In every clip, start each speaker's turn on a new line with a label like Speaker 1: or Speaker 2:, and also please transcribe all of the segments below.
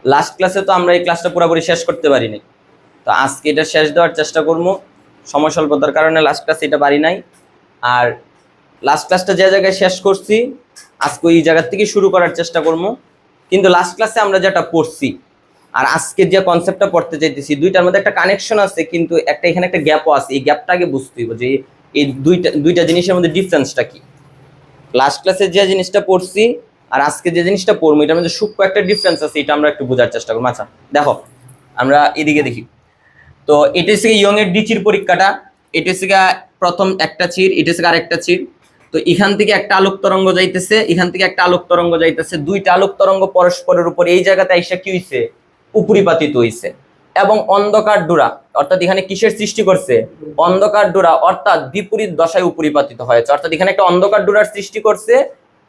Speaker 1: Last ক্লাসে তো আমরা এই ক্লাসটা পুরোপুরি শেষ করতে পারিনি, তো আজকে এটা শেষ দেওয়ার চেষ্টা করবো। সময় স্বল্পতার কারণে লাস্ট ক্লাসে এটা পারি নাই। আর লাস্ট ক্লাসটা যে জায়গায় শেষ করছি আজকে ওই জায়গার থেকে শুরু করার চেষ্টা করবো। কিন্তু লাস্ট ক্লাসে আমরা যেটা পড়ছি আর আজকে যে কনসেপ্টটা পড়তে চাইতেছি দুইটার মধ্যে একটা কানেকশন আছে, কিন্তু একটা এখানে একটা গ্যাপও আছে। এই গ্যাপটা আগে বুঝতে হবে যে এই দুইটা জিনিসের মধ্যে ডিফারেন্সটা কি। লাস্ট ক্লাসে যে জিনিসটা পড়ছি আর আজকে যে জিনিসটা পড়বো এটার মধ্যে সূক্ষ্ম একটা ডিফারেন্স আছে, এটা আমরা একটু বোঝার চেষ্টা করবো। আচ্ছা দেখো, আমরা এদিকে দেখি। তো এটা হচ্ছে ইয়ং এর ডিচির পরীক্ষাটা। এটা হচ্ছে প্রথম একটা চির, এটা হচ্ছে আরেকটা চির। তো এখান থেকে একটা আলোক তরঙ্গ যাইতেছে, এখান থেকে একটা আলোক তরঙ্গ যাইতেছে, দুইটা আলোক তরঙ্গ পরস্পরের উপর এই জায়গাতে আইসা কি হইছে, উপরিপাতিত হইছে। এবং অন্ধকার ডোরা, অর্থাৎ এখানে কিসের সৃষ্টি করছে, অন্ধকার ডোরা, অর্থাৎ বিপরীত দশায় উপরিপাতিত হয়েছে। অর্থাৎ এখানে একটা অন্ধকার ডোরার সৃষ্টি করছে,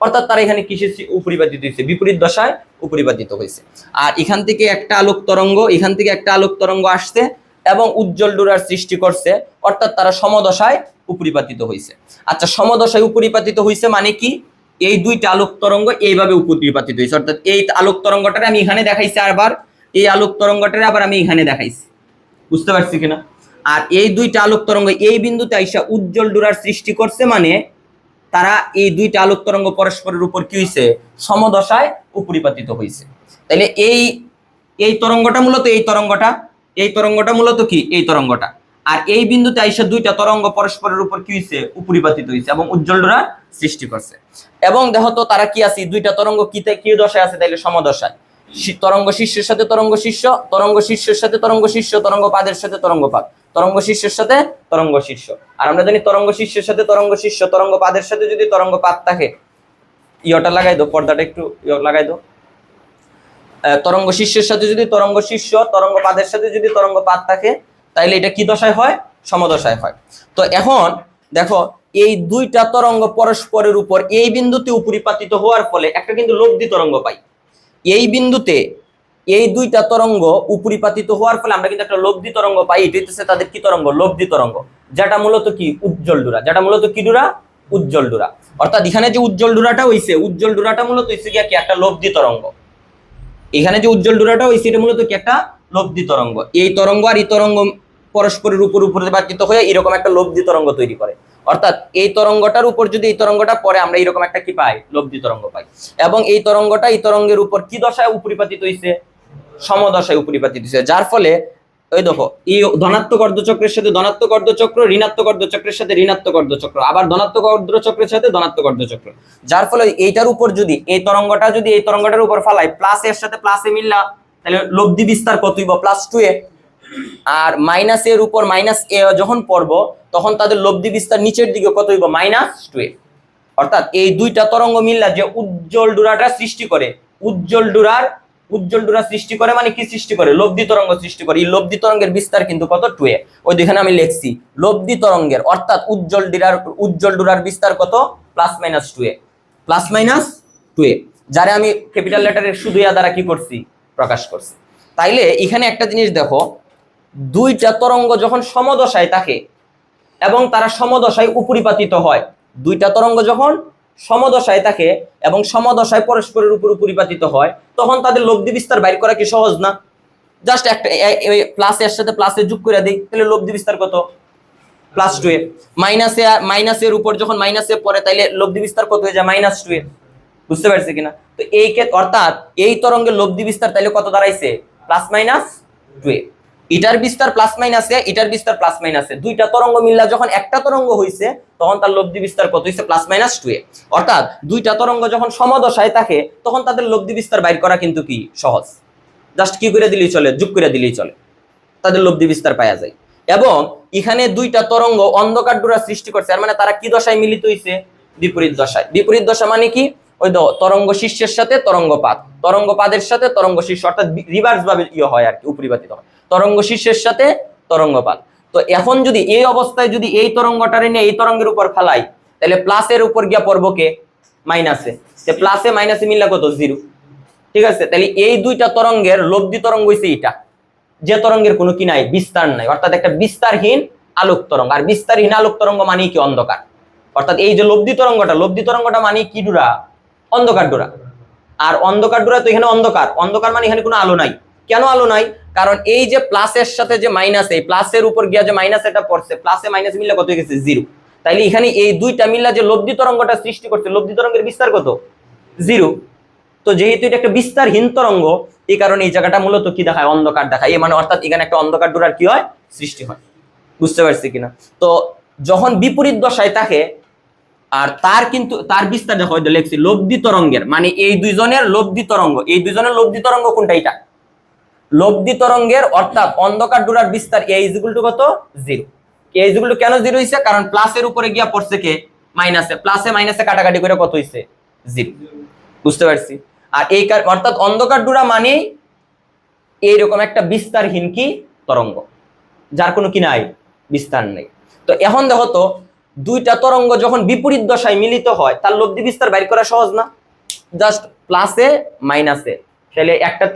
Speaker 1: অর্থাৎ তারা এখানে কিসের উপরিপাতিত হয়েছে, বিপরীত দশায় উপরিপাতিত হয়েছে। আর এখান থেকে একটা আলোক তরঙ্গ, এখান থেকে একটা আলোক তরঙ্গ আসছে এবং উজ্জ্বল ডোরার সৃষ্টি করছে, অর্থাৎ তারা সমদশায় উপরিপাতিত হয়েছে। আচ্ছা, সমদশায় উপরিপাতিত হয়েছে মানে কি, এই দুইটা আলোক তরঙ্গ এইভাবে উপরিপাতিত হয়েছে। অর্থাৎ এই আলোক তরঙ্গটা আমি এখানে দেখাইছি, আবার এই আলোক তরঙ্গটা আবার আমি এখানে দেখাইছি, বুঝতে পারছি কিনা। আর এই দুইটা আলোক তরঙ্গ এই বিন্দুতে আইসা উজ্জ্বল ডোরার সৃষ্টি করছে, মানে তারা এই দুইটা আলোক তরঙ্গ পরস্পরের উপর কি হয়েছে, সমদশায় উপরিপাতিত হয়েছে। তাহলে এই এই তরঙ্গটা মূলত এই তরঙ্গটা মূলত কি, এই তরঙ্গটা। আর এই বিন্দুতে আইসা দুইটা তরঙ্গ পরস্পরের উপর কি হয়েছে, উপরিপাতিত হয়েছে এবং উজ্জ্বল ডোরা সৃষ্টি করছে। এবং দেখো তো তারা কি আছে, দুইটা তরঙ্গ কি দশায় আছে, তাইলে সমদশায়। তরঙ্গ শীর্ষের সাথে তরঙ্গ শীর্ষ, তরঙ্গ শীর্ষের সাথে তরঙ্গ শীর্ষ, তরঙ্গ পাদের সাথে তরঙ্গ পাদ, তরঙ্গ শীর্ষের সাথে তরঙ্গ শীর্ষ। আর আমরা জানি তরঙ্গ শীর্ষের সাথে তরঙ্গ শীর্ষ, তরঙ্গ পাদের সাথে যদি তরঙ্গ পাদ থাকে, ইয়টা লাগাই দো, পর্দাটা একটু লাগাই দো। তরঙ্গ শীর্ষের সাথে যদি তরঙ্গ শীর্ষ, তরঙ্গ পাদের সাথে যদি তরঙ্গ পাদ থাকে, তাইলে এটা কি দশায় হয়, সমদশায় হয়। তো এখন দেখো, এই দুইটা তরঙ্গ পরস্পরের উপর এই বিন্দুতে উপরিপাতিত হওয়ার ফলে একটা কিন্তু লব্ধি তরঙ্গ পাই। এই বিন্দুতে এই দুইটা তরঙ্গ উপরিপাতিত হওয়ার ফলে আমরা কিন্তু একটা লব্ধি তরঙ্গ পাই। এটা হচ্ছে তাদের কি তরঙ্গ, লব্ধি তরঙ্গ, যেটা মূলত কি উজ্জ্বল ডোরা, যেটা মূলত কি ডোরা, উজ্জ্বল ডোরা। অর্থাৎ এখানে যে উজ্জ্বল ডোরাটা হইছে, উজ্জ্বল ডোরাটা মূলত হইছে কি একটা লব্ধি তরঙ্গ। এখানে যে উজ্জ্বল ডোরাটা হইছে এটা মূলত কি একটা লব্ধি তরঙ্গ। এই তরঙ্গ আর এই তরঙ্গ পরস্পরের উপর উপরিপাতিত হয়ে এরকম একটা লব্ধি তরঙ্গ তৈরি করে। অর্থাৎ এই তরঙ্গটার উপর যদি এই তরঙ্গটা পড়ে, আমরা এরকম একটা কি পাই, লব্ধি তরঙ্গ পাই। এবং এই তরঙ্গটা এই তরঙ্গের উপর কি দশায় উপরিপাতিত হইছে, সমদশায় উপরিপাতিত হইছে। যার ফলে ওই দেখো, এই ধনাত্মক অর্ধচক্রের সাথে ধনাত্মক অর্ধচক্র, ঋণাত্মক অর্ধচক্রের সাথে ঋণাত্মক অর্ধচক্র, আবার ধনাত্মক অর্ধচক্রের সাথে ধনাত্মক অর্ধচক্র। যার ফলে এইটার উপর যদি এই তরঙ্গটা যদি এই তরঙ্গটার উপর ফালাই, প্লাস এর সাথে প্লাসে মিললা, তাহলে লব্ধি বিস্তার কত হইব, +2a। আর মাইনাস এর উপর মাইনাস এ যখন পড়বো, তখন তাদের লব্ধি বিস্তার নিচের দিকে কত হইব, -2a। অর্থাৎ এই দুইটা তরঙ্গ মিললা যে উজ্জ্বল ডোরাটা সৃষ্টি করে, উজ্জ্বল ডোরা সৃষ্টি করে মানে কি সৃষ্টি করে, লব্ধি তরঙ্গ সৃষ্টি করে। এই লব্ধি তরঙ্গের বিস্তার কিন্তু কত, 2a। ওই দেখেন আমি লিখছি লব্ধি তরঙ্গের, অর্থাৎ উজ্জ্বল ডোরার বিস্তার কত, +-2a, +-2a, যারে আমি ক্যাপিটাল লেটারের শুধু ইয়া দ্বারা কি করছি, প্রকাশ করছি। তাইলে এখানে একটা জিনিস দেখো, দুইটা তরঙ্গ যখন সমদশায় থাকে এবং তারা সমদশায় উপরিপাতিত হয়, দুইটা তরঙ্গ যখন সমদশায় থাকে এবং সমদশায় পরস্পরের উপর উপরিপাতিত হয়, তখন তাদের লব্ধি বিস্তার বাইর করা কি সহজ না। জাস্ট একটা প্লাসের সাথে প্লাসে যোগ করে দিই, তাহলে লব্ধি বিস্তার কত, +2a। মাইনাসের উপর যখন মাইনাসে পড়ে, তাইলে লব্ধি বিস্তার কত হয়ে যায়, -2a। বুঝতে পারছি কিনা। তো এই অর্থাৎ এই তরঙ্গের লব্ধি বিস্তার তাইলে কত দাঁড়াইছে, +-2a। এটার বিস্তার +-a, এটার বিস্তার +-a, দুইটা তরঙ্গ মিললা যখন একটা তরঙ্গ হইছে, তখন তার লব্ধি বিস্তার কত হইছে, +-2a। অর্থাৎ দুইটা তরঙ্গ যখন সমদশায় থাকে, তখন তাদের লব্ধি বিস্তার বাইর করা কিন্তু কি সহজ, জাস্ট কি করে দিলেই চলে, যোগ করে দিলেই চলে, তাদের লব্ধি বিস্তার পাওয়া যায়। এবং এখানে দুইটা তরঙ্গ অন্ধকার ডোরা সৃষ্টি করছে, আর মানে তারা কি দশায় মিলিত হইছে, বিপরীত দশায়। বিপরীত দশা মানে কি, ওই তরঙ্গ শীর্ষের সাথে তরঙ্গ পাদ, তরঙ্গ পাদের সাথে তরঙ্গ শীর্ষ, অর্থাৎ রিভার্স ভাবে হয় আর কি, উপরিপাতিত হয়, তরঙ্গ শীর্ষের সাথে তরঙ্গ পাদ। তো এখন যদি এই অবস্থায় যদি এই তরঙ্গটারে নিয়ে এই তরঙ্গের উপর ফেলাই, তাহলে প্লাসের উপর গিয়া পড়বো কে, মাইনাসে। প্লাসে মাইনাসে মিললে কত, 0। ঠিক আছে, তাহলে এই দুইটা তরঙ্গের লব্ধি তরঙ্গ হইছে এটা, যে তরঙ্গের কোনো কি নাই, বিস্তার নাই, অর্থাৎ একটা বিস্তারহীন আলোক তরঙ্গ। আর বিস্তারহীন আলোক তরঙ্গ মানে কি, অন্ধকার। অর্থাৎ এই যে লব্ধি তরঙ্গটা মানে কি ডোরা, অন্ধকার ডোরা। আর অন্ধকার ডোরা তো এখানে অন্ধকার, অন্ধকার মানে এখানে কোনো আলো নাই। কেন আলো নাই? কারণ এই যে প্লাসের সাথে যে মাইনাস, এই প্লাসের উপর গিয়া যে মাইনাস এটা পড়ছে, প্লাসে মাইনাস মিললে কত হয়ে গেছে? 0। তাইলে এখানে এই দুইটা মিললে যে লব্ধি তরঙ্গটা সৃষ্টি করছে, লব্ধি তরঙ্গের বিস্তার কত? 0। তো যেহেতু এটা একটা বিস্তারহীন তরঙ্গ, এই কারণে এই জায়গাটা মূলত কি দেখায়? অন্ধকার দেখায়। মানে অর্থাৎ এখানে একটা অন্ধকার ডোরার কি হয়? সৃষ্টি হয়। বুঝতে পারছি কিনা? তো যখন বিপরীত দশায় থাকে, আর তার কিন্তু তার বিস্তার দেখো লিখছি লব্ধি তরঙ্গের, মানে এই দুইজনের লব্ধি তরঙ্গ, এই দুইজনের লব্ধি তরঙ্গ কোনটা? এটা লব্ধি তরঙ্গের, অর্থাৎ অন্ধকার ডোরার বিস্তার a = কত? 0। a = কেন 0 হইছে? কারণ প্লাসের উপরে গিয়া পড়ছে কে? মাইনাসে, প্লাসে মাইনাসে কাটাকাটি করে কত হইছে? 0। বুঝতে পারছি? আর এই অর্থাৎ অন্ধকার ডোরা মানে এইরকম একটা বিস্তারহীন কি তরঙ্গ, যার কোনো কি নাই? বিস্তার নেই। তো এখন দেখো তো, দুইটা তরঙ্গ যখন বিপরীত দশায় মিলিত হয়, তার লব্ধি বিস্তার বাইর করা সহজ না? জাস্ট প্লাসে মাইনাসে, তাহলে একটার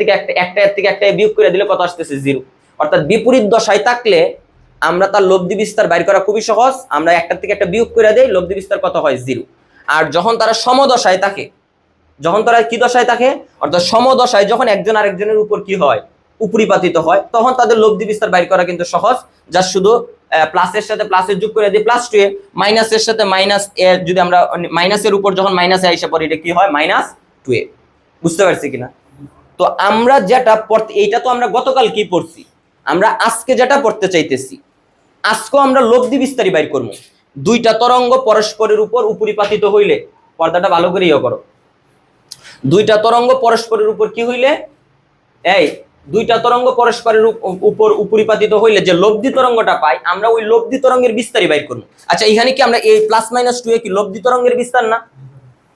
Speaker 1: থেকে একটা বিয়োগ করে দিলে কত আসতেছে? 0। অর্থাৎ বিপরীত দশায় থাকলে আমরা তার লব্ধি বিস্তার বাইর করা খুবই সহজ। আমরা একটার থেকে একটা বিয়োগ করে দেই, লব্ধি বিস্তার কত হয়? 0। আর যখন তারা সমদশায় থাকে, যখন তারা কি দশায় থাকে? অর্থাৎ সমদশায় যখন একজন আরেকজনের উপর কি হয়? উপরিপাতিত হয়, তখন তাদের লব্ধি বিস্তার বাইর করা কিন্তু সহজ। যা শুধু প্লাসের সাথে প্লাসের যোগ করে দিই +2a, মাইনাসের সাথে মাইনাস a, যদি আমরা মাইনাসের উপর যখন মাইনাসে আইসা পড়ি, এটা কি হয়? -2a। বুঝতে পারছি কিনা? তো আমরা যেটা পড়তে, এইটা তো আমরা গতকাল কি পড়ছি, আমরা আজকে যেটা পড়তে চাইতেছি, আজকেও আমরা লব্ধি বিস্তারই বাইর করবো। দুইটা তরঙ্গ পরস্পরের উপর উপরিপাতিত হইলে, পর্দাটা ভালো করে ইয়ে করো, দুইটা তরঙ্গ পরস্পরের উপর কি হইলে, এই দুইটা তরঙ্গ পরস্পরের উপর উপরিপাতিত হইলে যে লব্ধি তরঙ্গটা পাই, আমরা ওই লব্ধি তরঙ্গের বিস্তারই বাইর করব। আচ্ছা, এখানে কি আমরা এই +-2a কি লব্ধি তরঙ্গের বিস্তার না?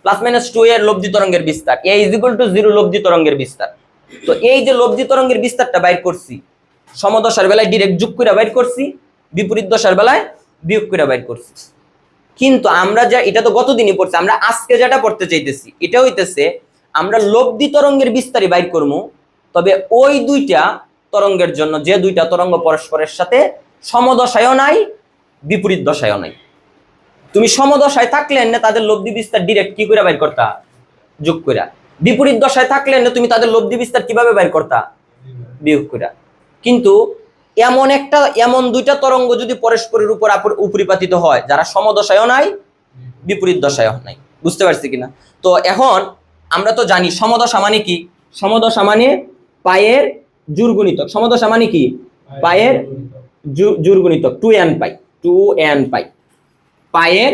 Speaker 1: +-2a এর লব্ধি তরঙ্গের বিস্তার, a = 0 লব্ধি তরঙ্গের বিস্তার। তো এই যে লব্ধি তরঙ্গের বিস্তারটা বাইর করছি, সমদশার বেলায় ডিরেক্ট যোগ করে বাইর করছি, বিপরীত দশার বেলায় বিয়োগ করে বাইর করছি। কিন্তু আমরা যা, এটা তো গতদিনই পড়ছি, আমরা আজকে যেটা পড়তে চাইতেছি এটা হইতেছে আমরা লব্ধি তরঙ্গের বিস্তারই বাইর করবো, তবে ওই দুইটা তরঙ্গের জন্য যে দুইটা তরঙ্গ পরস্পরের সাথে সমদশায়ও নাই, বিপরীত দশায়ও নাই। তুমি সমদশায় থাকলে না তাদের লব্ধি বিস্তার ডিরেক্ট কি করে বাইর করতা? যোগ কইরা। বিপরীত দশায় থাকলে না তুমি তাদের লব্ধি বিস্তার কিভাবে বাইর করতা? বিয়োগ কইরা। কিন্তু এমন দুইটা তরঙ্গ যদি পরস্পরের উপর উপরিপাতিত হয়, যারা সমদশায়ও নাই, বিপরীত দশায়ও নাই। বুঝতে পারছি কিনা? তো এখন আমরা তো জানি সমদশা মানে কি? সমদশা মানে পায়ের জোড় গুণিতক। সমদশা মানে কি? পায়ের জোড় গুণিতক 2n পাই, 2n পাই, পায়ের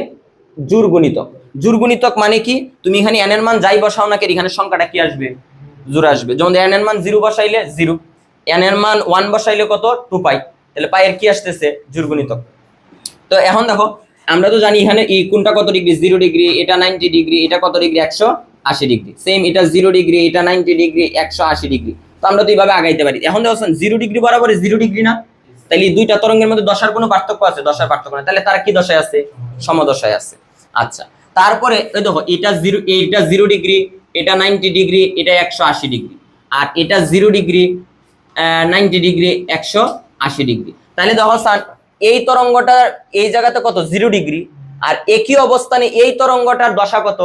Speaker 1: জোড় গুণিতক। জোড় গুণিতক মানে কি? তুমি এখানে n এর মান যাই বসাও না, এখানে সংখ্যাটা কি আসবে? জোড় আসবে। যেমন n এর মান 0 বসাইলে 0, n এর মান 1 বসাইলে কত? 2 পাই। তাহলে পায়ের কি আসতেছে? জোড় গুণিতক। তো এখন দেখো, আমরা তো জানি এখানে এই কোনটা কত ডিগ্রি? 0 ডিগ্রি, এটা 90 ডিগ্রি, এটা কত ডিগ্রি? 180 ডিগ্রি। সেম এটা 0 ডিগ্রি, এটা 90 ডিগ্রি, 180 ডিগ্রি। তো আমরা তো এইভাবে আগাইতে পারি। এখন দেখো 0 ডিগ্রি বরাবর 0 ডিগ্রি না, তাহলে এই দুইটা তরঙ্গের মধ্যে দশার কোনো পার্থক্য আছে? দশার পার্থক্য না। তাহলে তারা কি দশায় আছে? সমদশায় আছে। আচ্ছা, তারপরে এই দেখো, এটা 0 ডিগ্রি, এটা 90 ডিগ্রি, এটা 180 ডিগ্রি, আর এটা 0 ডিগ্রি, 90 ডিগ্রি, 180 ডিগ্রি। তাহলে দেখো এই তরঙ্গটার এই জায়গাতে কত? 0 ডিগ্রি, আর একই অবস্থানে এই তরঙ্গটার দশা কত?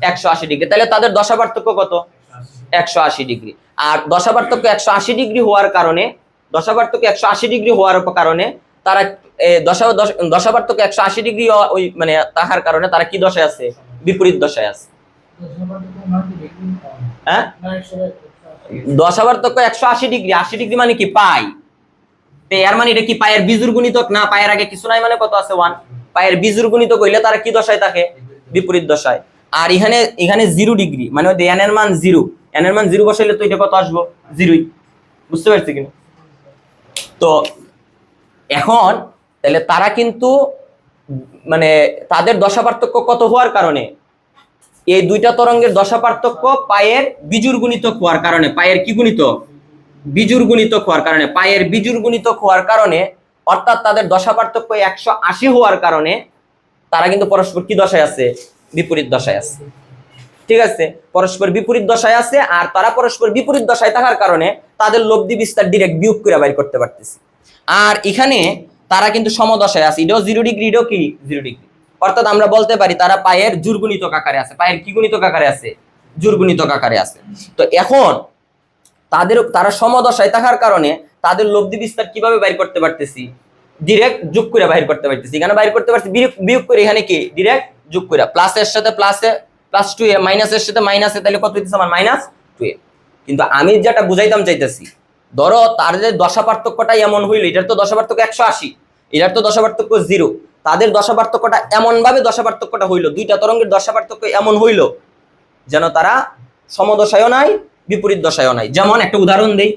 Speaker 1: 180 ডিগ্রি। তাহলে তাদের দশা পার্থক্য কত? 180 ডিগ্রি। আর দশা পার্থক্য 180 ডিগ্রি হওয়ার কারণে, দশা পার্থক্য 180 ডিগ্রি হওয়ার কারণে তারা দশা পার্থক্য 180 ডিগ্রি ওই মানে তাহার কারণে তারা কি দশায় আছে? বিপরীত দশায় আছে। হ্যাঁ, দশা পার্থক্য 180 ডিগ্রি, 80 ডিগ্রি মানে কি? পাই। এর মানে এটা কি পায়ের বিজোড় গুণিতক না? পায়ের আগে কিছু নাই মানে কত আছে? 1। পায়ের বিজোড় গুণিতক হইলে তারা কি দশায় থাকে? বিপরীত দশায়। আর এখানে 0 ডিগ্রি মানে ওই n এর মান 0, n এর মান 0 বসাইলে তো এটা কত আসবো? 0ই। বুঝতে পারছি কিনা? তো এখন তাহলে তারা কিন্তু মানে তাদের দশা পার্থক্য কত হওয়ার কারণে, এই দুইটা তরঙ্গের দশা পার্থক্য পায়ের বিজোড় গুণিতক হওয়ার কারণে, পায়ের কি গুণিতক? বিজোড় গুণিতক হওয়ার কারণে, পায়ের বিজোড় গুণিতক হওয়ার কারণে, অর্থাৎ তাদের দশা পার্থক্য 180 হওয়ার কারণে তারা কিন্তু পরস্পর কি দশায় আছে? বিপরীত দশায় আছে। ঠিক আছে, পরস্পর বিপরীত দশায় আছে। আর তারা পরস্পর বিপরীত দশায় থাকার কারণে তাদের লব্ধি বিস্তার ডিরেক্ট বিয়োগ করে বাইর করতে পারতেছি। আর এখানে তারা কিন্তু সমদশায় আছে, এটাও 0 ডিগ্রি, এটাও কি 0 ডিগ্রি। অর্থাৎ আমরা বলতে পারি তারা পায়ের জোড় গুণিতক আকারে আছে। পায়ের কি গুণিতক আকারে আছে? জোড়গুণিতক আকারে আছে। তো এখন তারা সমদশায় থাকার কারণে তাদের লব্ধি বিস্তার কিভাবে বাইর করতে পারতেছি? ডিরেক্ট যোগ করে বাইর করতে পারতেছি। এখানে বাইর করতে পারছি বিয়োগ করে, এখানে কি ডিরেক্ট যোগ করে, প্লাসের সাথে প্লাসে প্লাস 2a, মাইনাসের সাথে মাইনাসে, তাহলে কত হইতেছে আমার -2a। কিন্তু আমি যেটা বুঝাইতাম চাইতেছি, ধরো তার যে দশা পার্থক্যটা এমন হইলো, এটার তো দশা পার্থক্য 180, এটার তো দশা পার্থক্য 0, তাদের দশা পার্থক্যটা এমন ভাবে দশা পার্থক্যটা হইলো, দুইটা তরঙ্গের দশা পার্থক্য এমন হইলো যেন তারা সমদশায়ও নাই বিপরীত দশায়ও নাই। যেমন একটা উদাহরণ দেই,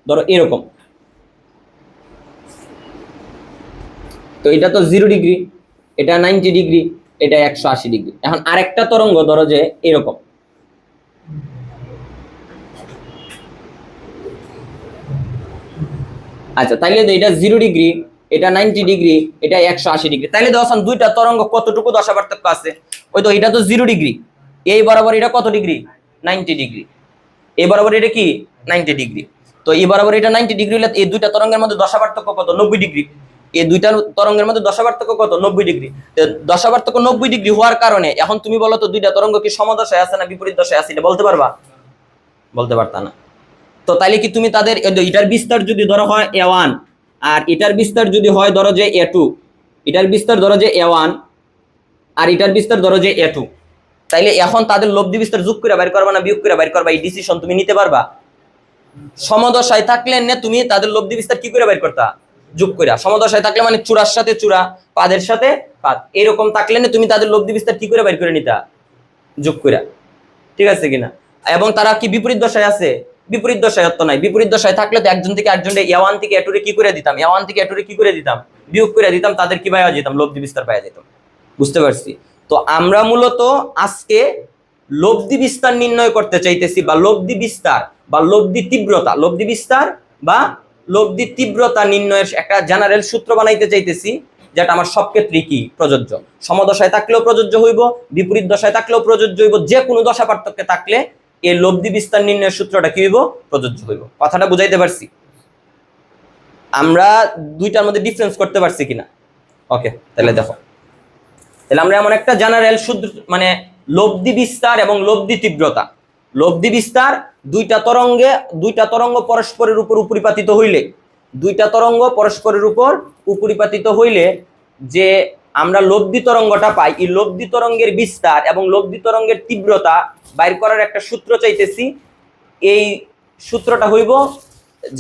Speaker 1: ধরো এরকম, তো এটা তো 0 ডিগ্রি, এটা 90 ডিগ্রি, এটা 180 ডিগ্রি। এখন আরেকটা তরঙ্গ ধরো যে এরকম, আচ্ছা তাইলে এটা 0 ডিগ্রি, এটা 90 ডিগ্রি, এটা 180 ডিগ্রি। তাইলে দেখুন দুইটা তরঙ্গ কতটুকু দশা পার্থক্য আছে? ওই তো এটা তো 0 ডিগ্রি, এই বরাবর এটা কত ডিগ্রি? 90 ডিগ্রি। এই বরাবর এটা কি 90 ডিগ্রি। তো এই বরাবর এটা 90 ডিগ্রি হলে এই দুইটা তরঙ্গের মধ্যে দশা পার্থক্য কত? 90 ডিগ্রি। এই দুইটা তরঙ্গের মধ্যে দশা পার্থক্য কত? 90 ডিগ্রি। দশা পার্থক্য 90 ডিগ্রি হওয়ার কারণে এখন তুমি বলো তো দুইটা তরঙ্গ কি সমদশায় আছে না বিপরীত দশায় আছে? এটা বলতে পারবা? বলতে পারতা না। তো তাইলে কি তুমি তাদের এটার বিস্তার যদি ধরো হয় a1 আর এটার বিস্তার যদি হয় ধরো যে a2, এটার বিস্তার ধরো যে a1 আর এটার বিস্তার ধরো যে a2, তাইলে এখন তাদের লব্ধি বিস্তার যোগ করে বাইর করবা না বিয়োগ করে বাইর করবা? এই ডিসিশন তুমি নিতে পারবা? সমদশায় থাকলে না তুমি তাদের লব্ধি বিস্তার কি করে বাইর করতা? যোগ করে। সমদশায় থাকলে মানে চূড়ার সাথে চূড়া, পাদের সাথে পাদ, এরকম থাকলে না তুমি তাদের লব্ধি বিস্তার কি করে বাইর করে নিতা? যোগ করে। ঠিক আছে কিনা? এবং তারা কি বিপরীত দশায় আছে? বিপরীত দশায় তো নাই। বিপরীত দশায় থাকলে তো একজন থেকে একজনের a1 থেকে a2 রে কি করে দিতাম? a1 থেকে a2 রে কি করে দিতাম? বিয়োগ করে দিতাম, তাদের কি পাওয়া যেতাম? লব্ধি বিস্তার পাওয়া যেত। বুঝতে পারছি? তো আমরা মূলত আজকে লব্ধি বিস্তার নির্ণয় করতে চাইতেছি, বা লব্ধি বিস্তার বা লব্ধি তীব্রতা, লব্ধি বিস্তার বা লব্ধি তীব্রতা নির্ণয়ের একটা জেনারেল সূত্র বানাইতে চাইতেছি, যেটা আমার সব ক্ষেত্রে কি প্রযোজ্য। সমদশায় থাকলেও প্রযোজ্য হইব, বিপরীত দশায় থাকলেও প্রযোজ্য হইব, যে কোনো দশা পার্থক্যে থাকলে এই লব্ধি বিস্তার নির্ণয়ের সূত্রটা কি হইব? প্রযোজ্য হইব। কথাটা বুঝাইতে পারছি? আমরা দুইটার মধ্যে ডিফারেন্স করতে পারছি কিনা? ওকে, তাহলে দেখো, তাহলে আমরা এমন একটা জেনারেল সূত্র, মানে লব্ধি বিস্তার এবং লব্ধি তীব্রতা। লব্ধি বিস্তার, দুইটা তরঙ্গ পরস্পরের উপর উপরিপাতিত হইলে, দুইটা তরঙ্গ পরস্পরের উপর উপরিপাতিত হইলে যে আমরা লব্ধি তরঙ্গটা পাই, এই লব্ধি তরঙ্গের বিস্তার এবং লব্ধি তরঙ্গের তীব্রতা বাইর করার একটা সূত্র চাইতেছি। এই সূত্রটা হইব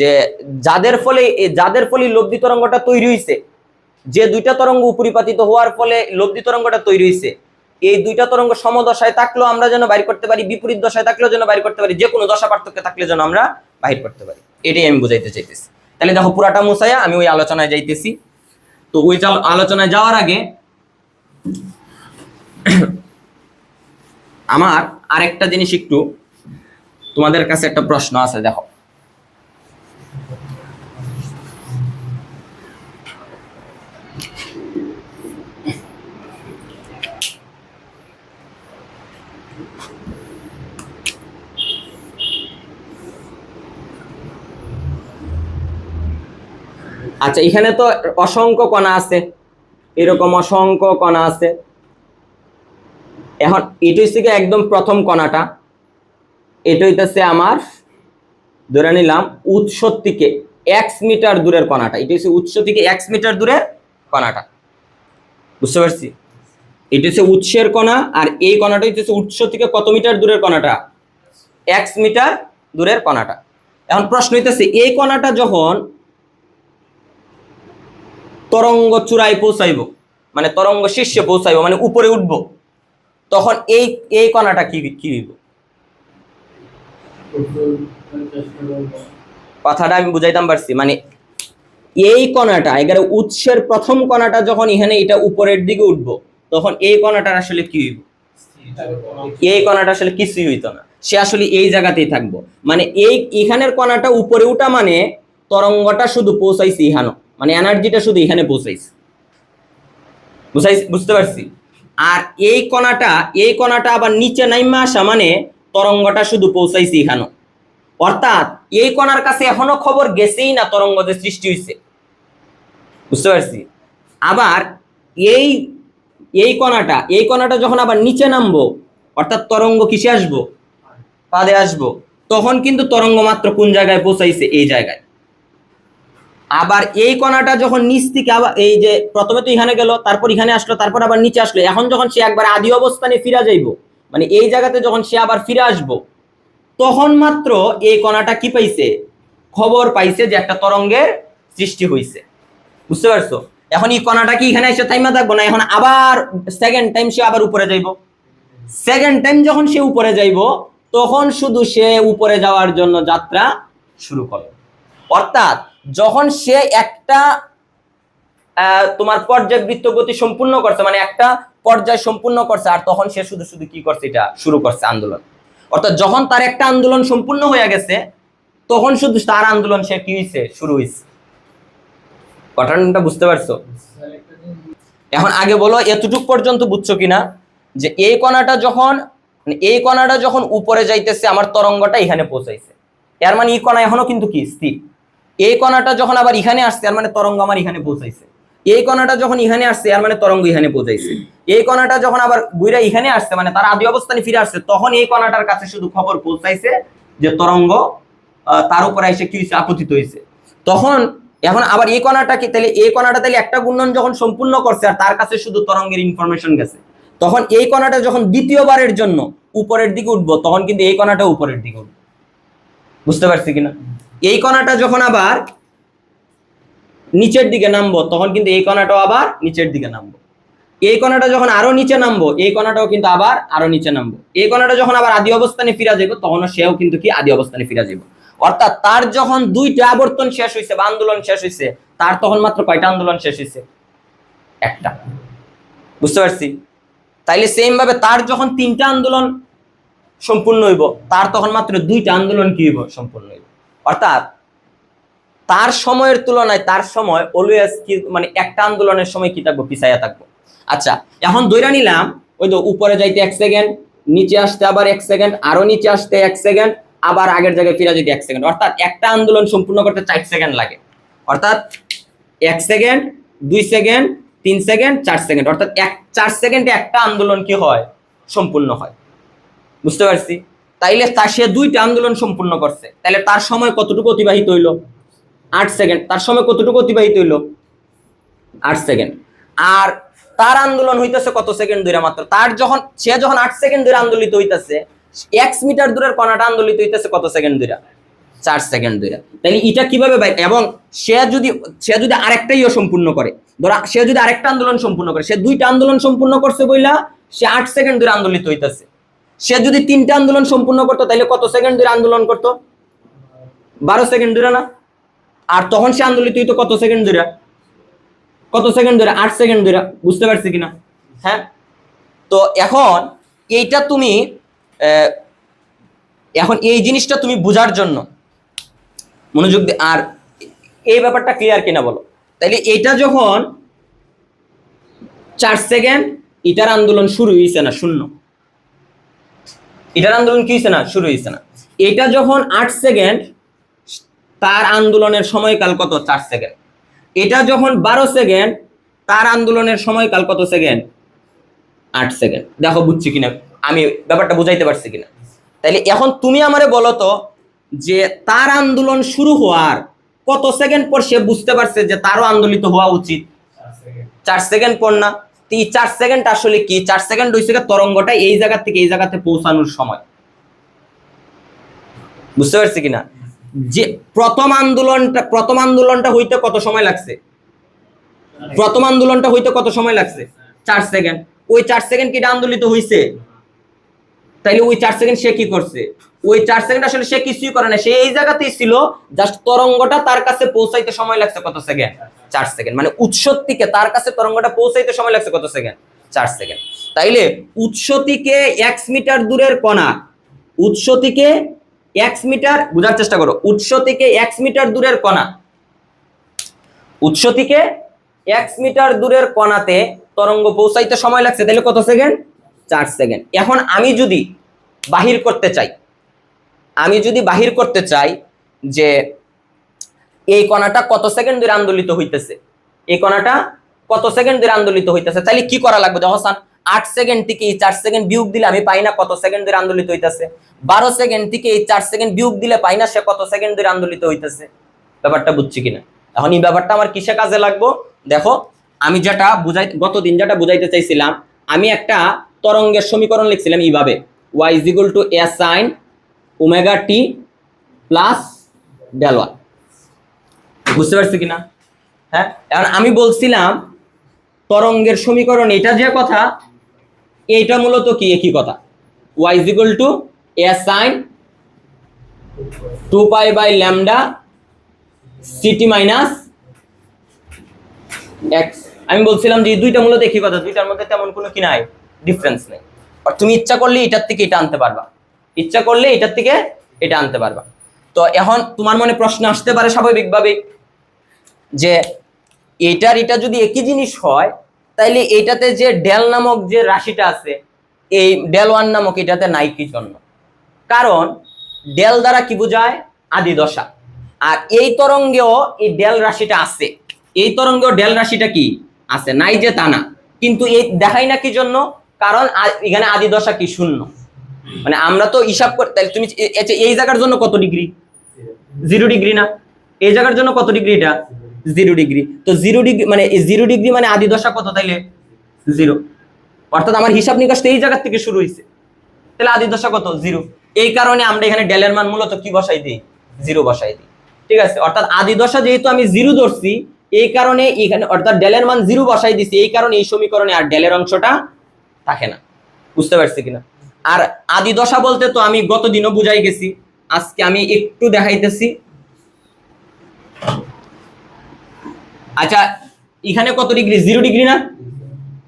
Speaker 1: যে যাদের ফলে লব্ধি তরঙ্গটা তৈরি হইছে, যে দুইটা তরঙ্গ উপরিপাতিত হওয়ার ফলে লব্ধি তরঙ্গটা তৈরি হইছে, এই দুইটা তরঙ্গ সমদশায় থাকলেও আমরা যেন বাইর করতে পারি, বিপরীত দশায় থাকলেও যেন বাইর করতে পারি, যে কোনো দশা পার্থক্য থাকলে যেন আমরা বাইর করতে পারি। এটাই আমি বুঝাইতে চাইতেছি। তাহলে দেখো পুরাটা মুছাইয়া আমি ওই আলোচনায় যাইতেছি। তো ওই আলোচনায় যাওয়ার আগে আমার আরেকটা জিনিস একটু তোমাদের কাছে একটা প্রশ্ন আছে। দেখো, আচ্ছা এখানে তো অসংখ্য কণা আছে, এরকম অসংখ্য কণা আছে। এখন এটা হচ্ছে একদম প্রথম কণাটা, এটা হইতেছে আমার ধরে নিলাম উৎস থেকে x মিটার দূরের কণাটা, এটা হচ্ছে উৎস থেকে x মিটার দূরের কণাটা। বুঝতে পারছি? এটা হচ্ছে উৎসের কণা, আর এই কণাটা হচ্ছে উৎস থেকে কত মিটার দূরের কণাটা? x মিটার দূরের কণাটা। এখন প্রশ্ন হইতেছে এই কণাটা যখন তরঙ্গ চূড়ায় পৌঁছাইব, মানে তরঙ্গ শীর্ষে পৌঁছাইব, মানে উপরে উঠব, তখন এই কণাটা কি হইব? কথাটা আমি বুঝাইতাম পারছি? মানে এই কণাটা এখানে উৎসের প্রথম কণাটা যখন এখানে এটা উপরের দিকে উঠবো, তখন এই কণাটার আসলে কি হইব? এই কণাটা আসলে কিছুই হইতো না, সে আসলে এই জায়গাতেই থাকবো। মানে এখানের কণাটা উপরে উঠা মানে তরঙ্গটা শুধু পৌঁছাইছে এখানে, মানে এনার্জিটা শুধু এখানে পৌঁছাইছে। বুঝতে পারছি? আর এই কণাটা আবার নিচে নাইমা আসা মানে তরঙ্গটা শুধু পৌঁছাইছে এখানে, অর্থাৎ এই কণার কাছে এখনো খবর গেছেই না তরঙ্গ যে সৃষ্টি হয়েছে। বুঝতে পারছি? আবার এই কণাটা যখন আবার নিচে নামবো, অর্থাৎ তরঙ্গ কিসে আসবো? পাদে আসবো, তখন কিন্তু তরঙ্গ মাত্র কোন জায়গায় পৌঁছাইছে? এই জায়গায়। আবার এই কণাটা যখন নিচ থেকে আবার এই যে প্রথমে তো এখানে গেল, তারপর এখানে আসলো, তারপর আবার নিচে আসলো, এখন যখন সে একবার আদি অবস্থানে ফিরে যাইব, মানে এই জায়গাতে যখন সে আবার ফিরে আসবো, তখন মাত্র এই কণাটা কি পাইছে? খবর পাইছে যে একটা তরঙ্গের সৃষ্টি হইছে। বুঝতে পারছো? এখন এই কণাটা কি এখানে এসে থাইমা থাকবো না, এখন আবার সেকেন্ড টাইম সে আবার উপরে যাইব। সেকেন্ড টাইম যখন সে উপরে যাইব, তখন শুধু সে উপরে যাওয়ার জন্য যাত্রা শুরু করবে। অর্থাৎ যখন সে একটা তোমার পর্যায়বৃত্ত গতি সম্পূর্ণ করছে, মানে একটা পর্যায় সম্পূর্ণ করছে, আর তখন সে শুধু শুধু কি করছে? এটা শুরু করছে আন্দোলন। অর্থাৎ যখন তার একটা আন্দোলন সম্পূর্ণ হয়ে গেছে, তখন শুধু তার আন্দোলন সে কি হয়েছে? শুরু হয়েছে। ঘটনাটা বুঝতে পারছো? এখন আগে বলো এতটুক পর্যন্ত বুঝছো কিনা, যে এই কণাটা যখন উপরে যাইতেছে, আমার তরঙ্গটা এখানে পৌঁছাইছে, এর মানে এই কণা এখনো কিন্তু কি স্থির। এই কণাটা যখন আবার এখানে আসছে, এর মানে তরঙ্গ আমার এখানে পৌঁছাইছে। এই কণাটা যখন এখানে আসছে, এর মানে তরঙ্গ এখানে পৌঁছাইছে। এই কণাটা যখন আবার ঘুরে এখানে আসছে, মানে তার আদি অবস্থানে ফিরে আসছে, তখন এই কণাটার কাছে শুধু খবর পৌঁছাইছে যে তরঙ্গ তার উপরে এসে কি হয়েছে? আপতিত হয়েছে। তখন এখন আবার এই কণাটা কি, তাহলে এই কণাটা তাহলে একটা ঘূর্ণন যখন সম্পূর্ণ করছে, আর তার কাছে শুধু তরঙ্গের ইনফরমেশন গেছে, তখন এই কণাটা যখন দ্বিতীয়বারের জন্য উপরের দিকে উঠবো, তখন কিন্তু এই কণাটা উপরের দিকে উঠবে। বুঝতে পারছি কিনা? এই কণাটা যখন আবার নিচের দিকে নামবো, তখন কিন্তু এই কণাটাও আবার নিচের দিকে নামবো। এই কণাটা যখন আরো নিচে নামবো, এই কণাটাও কিন্তু আবার আরো নিচে নামবো। এই কণাটা যখন আবার আদি অবস্থানে ফিরে যাইব, তখন সেও কিন্তু কি আদি অবস্থানে ফিরে যাইব। অর্থাৎ তার যখন দুইটা আবর্তন শেষ হয়েছে বা আন্দোলন শেষ হয়েছে, তার তখন মাত্র কয়টা আন্দোলন শেষ হয়েছে? একটা। বুঝতে পারছি? তাইলে সেম ভাবে তার যখন তিনটা আন্দোলন সম্পূর্ণ হইব, তার তখন মাত্র দুইটা আন্দোলন কি হইব? সম্পূর্ণ হইব। অর্থাৎ তার সময়ের তুলনায় তার সময় অলওয়েজ কি, মানে একটা আন্দোলনের সময় কি থাকবো? পিছাইয়া থাকবো। আচ্ছা, এখন ধইরা নিলাম ওই তো উপরে যাইতে 1 সেকেন্ড, নিচে আসতে আবার 1 সেকেন্ড, আরো নিচে আসতে 1 সেকেন্ড, আবার আগের জায়গায় ফিরে যেতে 1 সেকেন্ড। অর্থাৎ একটা আন্দোলন সম্পূর্ণ করতে 4 সেকেন্ড লাগে। অর্থাৎ 1 সেকেন্ড, 2 সেকেন্ড, 3 সেকেন্ড, 4 সেকেন্ড। অর্থাৎ 4 সেকেন্ডে একটা আন্দোলন কি হয়? সম্পূর্ণ হয়। বুঝতে পারছি? তাইলে সে দুইটা আন্দোলন সম্পূর্ণ করছে, তাহলে তার সময় কতটুকু অতিবাহিত হইলো? 8 সেকেন্ড। তার সময় কতটুকু অতিবাহিত হইলো? 8 সেকেন্ড। আর তার আন্দোলন হইতেছে কত সেকেন্ড ধরে? মাত্র তার সে যখন 8 সেকেন্ড ধরে আন্দোলিত হইতেছে, 1 মিটার দূরের কণাটা আন্দোলিত হইতেছে কত সেকেন্ড ধরে? 4 সেকেন্ড ধরে। তাহলে এটা কিভাবে ভাই? এবং সে যদি আরেকটাইও সম্পূর্ণ করে, ধরা সে যদি আরেকটা আন্দোলন সম্পূর্ণ করে, সে দুইটা আন্দোলন সম্পূর্ণ করছে বইলা সে 8 সেকেন্ড ধরে আন্দোলিত হইতেছে। সে যদি তিনটা আন্দোলন সম্পূর্ণ করতো, তাহলে কত সেকেন্ড ধরে আন্দোলন করতো? 12 সেকেন্ড ধরে না? আর তখন সে আন্দোলিত হইতো কত সেকেন্ড ধরে? কত সেকেন্ড ধরে? 8 সেকেন্ড ধরে। বুঝতে পারছি কিনা? হ্যাঁ। তো এখন এইটা তুমি এখন এই জিনিসটা তুমি বোঝার জন্য মনোযোগ দিয়ে, আর এই ব্যাপারটা ক্লিয়ার কিনা বলো। তাইলে এটা যখন 4 সেকেন্ড, এটার আন্দোলন শুরু হয়েছে না? শূন্য। এটার আন্দোলন কি হয়েছে না? শুরু হয়েছে না। এটা যখন 8 সেকেন্ড, তার আন্দোলনের সময়কাল কত? 4 সেকেন্ড। এটা যখন 12 সেকেন্ড, তার আন্দোলনের সময়কাল কত সেকেন্ড? 8 সেকেন্ড। দেখো বুঝছি কিনা, আমি ব্যাপারটা বুঝাইতে পারছি কিনা। তাইলে এখন তুমি আমারে বলো তো, যে তার আন্দোলন শুরু হওয়ার কত সেকেন্ড পর সে বুঝতে পারছে যে তারও আন্দোলিত হওয়া উচিত? 4 সেকেন্ড পর না? তো এই 4 সেকেন্ড আসলে কি? 4 সেকেন্ড হইছে তরঙ্গটা এই জায়গা থেকে এই জায়গাতে পৌঁছানোর সময়। বুঝতে পারছি কিনা? যে প্রথম আন্দোলনটা হইতে কত সময় লাগছে? প্রথম আন্দোলনটা হইতে কত সময় লাগছে? 4 সেকেন্ড। ওই 4 সেকেন্ড কি আন্দোলিত হইছে? তাইলে ওই 4 সেকেন্ড সে কি করছে? ওই 4 সেকেন্ড আসলে সে কিছুই করে না, সে এই জায়গাতেই ছিল, জাস্ট তরঙ্গটা তার কাছে পৌঁছাইতে সময় লাগছে কত সেকেন্ড? 4 সেকেন্ড। মানে উৎস থেকে তার কাছে তরঙ্গটা পৌঁছাইতে সময় লাগছে কত সেকেন্ড? 4 সেকেন্ড। তাইলে উৎস থেকে 1 মিটার দূরের কণা, উৎস থেকে 1 মিটার, বোঝার চেষ্টা করো, উৎস থেকে 1 মিটার দূরের কণা, উৎস থেকে 1 মিটার দূরের কণাতে তরঙ্গ পৌঁছাইতে সময় লাগছে, তাহলে কত সেকেন্ড? 4 সেকেন্ড। এখন আমি যদি বাহির করতে চাই যে এই কণাটা কত সেকেন্ড ধরে আন্দোলিত হইতেছে, এই কণাটা কত সেকেন্ড ধরে আন্দোলিত হইতেছে, তাহলে কি করা লাগবে? দেখো 8 সেকেন্ড থেকে এই 4 সেকেন্ড বিয়োগ দিলে আমি পাই না কত সেকেন্ড ধরে আন্দোলিত হইতাছে। 12 সেকেন্ড থেকে এই 4 সেকেন্ড বিয়োগ দিলে পাই না সে কত সেকেন্ড ধরে আন্দোলিত হইতাছে। ব্যাপারটা বুঝছি কিনা? এখন এই ব্যাপারটা আমার কিসে কাজে লাগবো দেখো, আমি যেটা গতদিন যেটা বুঝাইতে চাইছিলাম, আমি একটা তরঙ্গের সমীকরণ লিখছিলাম এইভাবে, y is equal to a sin omega t plus del one. বুঝতে পারছি কিনা? হ্যাঁ, এখন আমি বলছিলাম তরঙ্গের সমীকরণ এটা যে কথা, এইটা মূলত কি একই কথা, y is equal to a sin 2 pi by lambda ct minus x। আমি বলছিলাম যে দুইটা মূলত একই কথা, দুইটার মধ্যে তেমন কোনো কি নাই, ডিফারেন্স নেই। আর তুমি ইচ্ছা করলে এটার থেকে এটা আনতে পারবা, ইচ্ছা করলে এটার থেকে এটা আনতে পারবা। তো এখন তোমার মনে প্রশ্ন আসতে পারে স্বাভাবিকভাবে যে এটার এটা যদি একই জিনিস হয় তাইলে এটাতে যে ডেল নামক যে রাশিটা আছে এই ডেল ওয়ান নামক এটাতে নাই কি জন্য? কারণ ডেল দ্বারা কি বোঝায়? আদি দশা। আর এই তরঙ্গেও এই ডেল রাশিটা আছে, এই তরঙ্গেও ডেল রাশিটা কি আছে, নাই যে তা না, কিন্তু এই দেখাই না কি জন্য? কারণ এখানে আদি দশা কি শূন্য। মানে আমরা তো হিসাব করতে, তাহলে তুমি এই জায়গার জন্য কত ডিগ্রি? 0 ডিগ্রি না? এই জায়গার জন্য কত ডিগ্রি? এটা 0 ডিগ্রি। তো 0 ডিগ্রি মানে 0 ডিগ্রি মানে আদি দশা কত? তাইলে 0। অর্থাৎ আমার হিসাব নিকাশ এই জায়গা থেকে শুরু হয়েছে, তাহলে আদি দশা কত? 0। এই কারণে আমরা এখানে ডেলের মান মূলত কি বসাই দিই? 0 বসাই দিই। ঠিক আছে, অর্থাৎ আদি দশা যেহেতু আমি 0 ধরছি এই কারণে এখানে অর্থাৎ ডেলের মান 0 বসাই দিছি, এই কারণে এই সমীকরণে আর ডেলের অংশটা থাকে না। বুঝতে পারছি কিনা? আর আদি দশা বলতে তো আমি গত দিনও বুঝাই গেছি, আজকে আমি একটু দেখাইতেছি। আচ্ছা, এখানে কত ডিগ্রি? 0 ডিগ্রি না?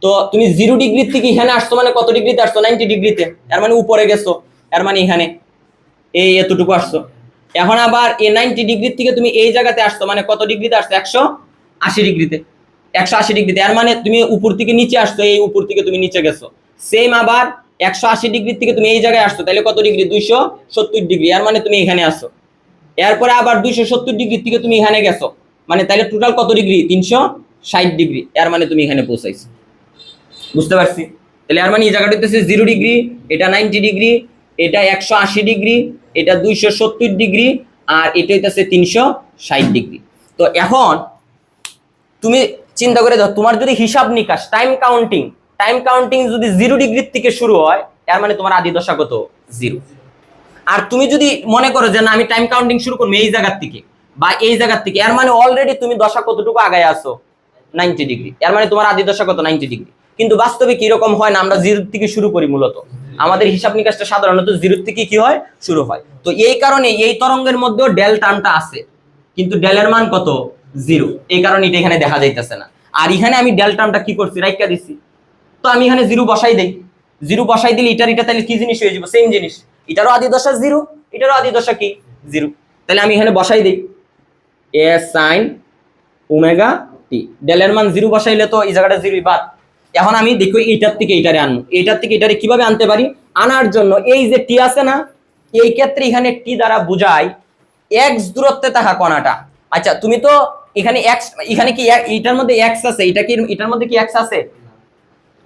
Speaker 1: তো তুমি 0 ডিগ্রি থেকে এখানে আসছো মানে কত ডিগ্রিতে আসছো? 90 ডিগ্রিতে। এর মানে উপরে গেছো, এর মানে এখানে এই এতটুকু আসছো। এখন আবার এই 90 ডিগ্রি থেকে তুমি এই জায়গাতে আসছো মানে কত ডিগ্রিতে আসছো? 180 ডিগ্রিতে। 180 ডিগ্রিতে, এর মানে তুমি উপর থেকে নিচে আসছো, এই উপর থেকে তুমি নিচে গেছো। সেম আবার 180 ডিগ্রি থেকে তুমি এই জায়গায় আসছো, তাহলে কত ডিগ্রি? 270 ডিগ্রি, এর মানে তুমি এখানে আসছো। এরপরে আবার 270 ডিগ্রি থেকে তুমি এখানে গেছো, মানে তাহলে টোটাল কত ডিগ্রি? 360 ডিগ্রি, এর মানে তুমি এখানে পৌঁছাইছো। বুঝতে পারছি? তাহলে এর মানে এই জায়গাটা হচ্ছে 0 ডিগ্রি, এটা 90 ডিগ্রি, এটা 180 ডিগ্রি, এটা 270 ডিগ্রি, আর এটা হইতেছে 360 ডিগ্রি। তো এখন তুমি চিন্তা করে দাও, তোমার যদি হিসাব নিকাশ টাইম কাউন্টিং যদি 0 ডিগ্রি থেকে শুরু হয়, এর মানে তোমার আদি দশা কত? 0। আর তুমি যদি মনে করো যে না আমি টাইম কাউন্টিং শুরু করবো এই জায়গার থেকে বা এই জায়গার থেকে, এর মানে অলরেডি তুমি দশা কতটুকু আগায় আসো? 90 ডিগ্রি, এর মানে তোমার আদি দশা কত? 90 ডিগ্রি। কিন্তু বাস্তবে কি রকম হয় না, আমরা 0 থেকে শুরু করি, মূলত আমাদের হিসাব নিকাশটা সাধারণত 0 থেকে কি হয়? শুরু হয়। তো এই কারণে এই তরঙ্গের মধ্যেও ডেল টার্মটা আছে, কিন্তু ডেলের মান কত? 0। এই কারণে এটা এখানে দেখা যাইতেছে না। আর এখানে আমি ডেল টার্মটা কি করছি? রাইখা দিছি। তো আমি এখানে 0 বসাই দেই, 0 বসাই দিলে এটা তাহলে কি জিনিস হয়ে যাবে? সেম জিনিস। এটারও আদি দশা 0, এটারও আদি দশা কি? 0। তাহলে আমি এখানে বসাই দেই a sin ওমেগা টি, ডেলের মান 0 বসাইলে তো এই জায়গাটা 0 বাদ। এখন আমি দেখো এইটার থেকে এইটারে আনবো, এইটার থেকে এটারে কিভাবে আনতে পারি? আনার জন্য এই যে টি আছে না, এই ক্ষেত্রে এখানে টি দ্বারা বোঝায় x দূরত্বে থাকা কণাটা। আচ্ছা, তুমি তো এখানে x, এখানে কি এটার মধ্যে x আছে? এটা কি এটার মধ্যে কি x আছে?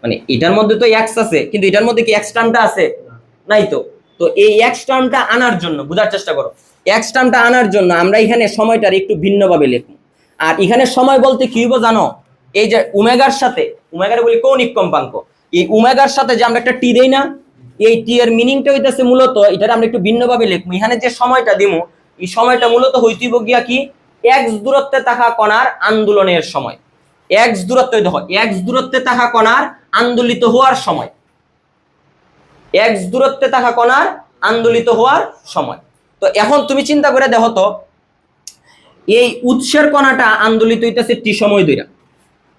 Speaker 1: মানে এটার মধ্যে তো x আছে, কিন্তু এটার মধ্যে কি x টার্মটা আছে? নাই তো। তো এই x টার্মটা আনার জন্য, বোঝার চেষ্টা করো, x টার্মটা আনার জন্য আমরা এখানে সময়টার একটু ভিন্নভাবে লিখব। আর এখানে সময় বলতে কি হইব জানো? এই যে ওমেগার সাথে, ওমেগারে বলি কৌণিক কম্পাঙ্ক, এই ওমেগার সাথে যে আমরা একটা টি দেই না, এই টি এর মিনিংটা হইতাছে মূলত এটা আমরা একটু ভিন্নভাবে লিখব। এখানে যে সময়টা দিমু, এই সময়টা মূলত হইতেইব গিয়া কি? x দূরত্বে থাকা কণার আন্দোলনের সময়। x দূরত্বে, দেখো x দূরত্বে থাকা কণার আন্দোলিত হওয়ার সময়, x দূরত্বে থাকা কণার আন্দোলিত হওয়ার সময়। তো এখন তুমি চিন্তা করে দেখো তো, এই উৎসের কণাটা আন্দোলিত হইতেছে টি সময় ধইরা,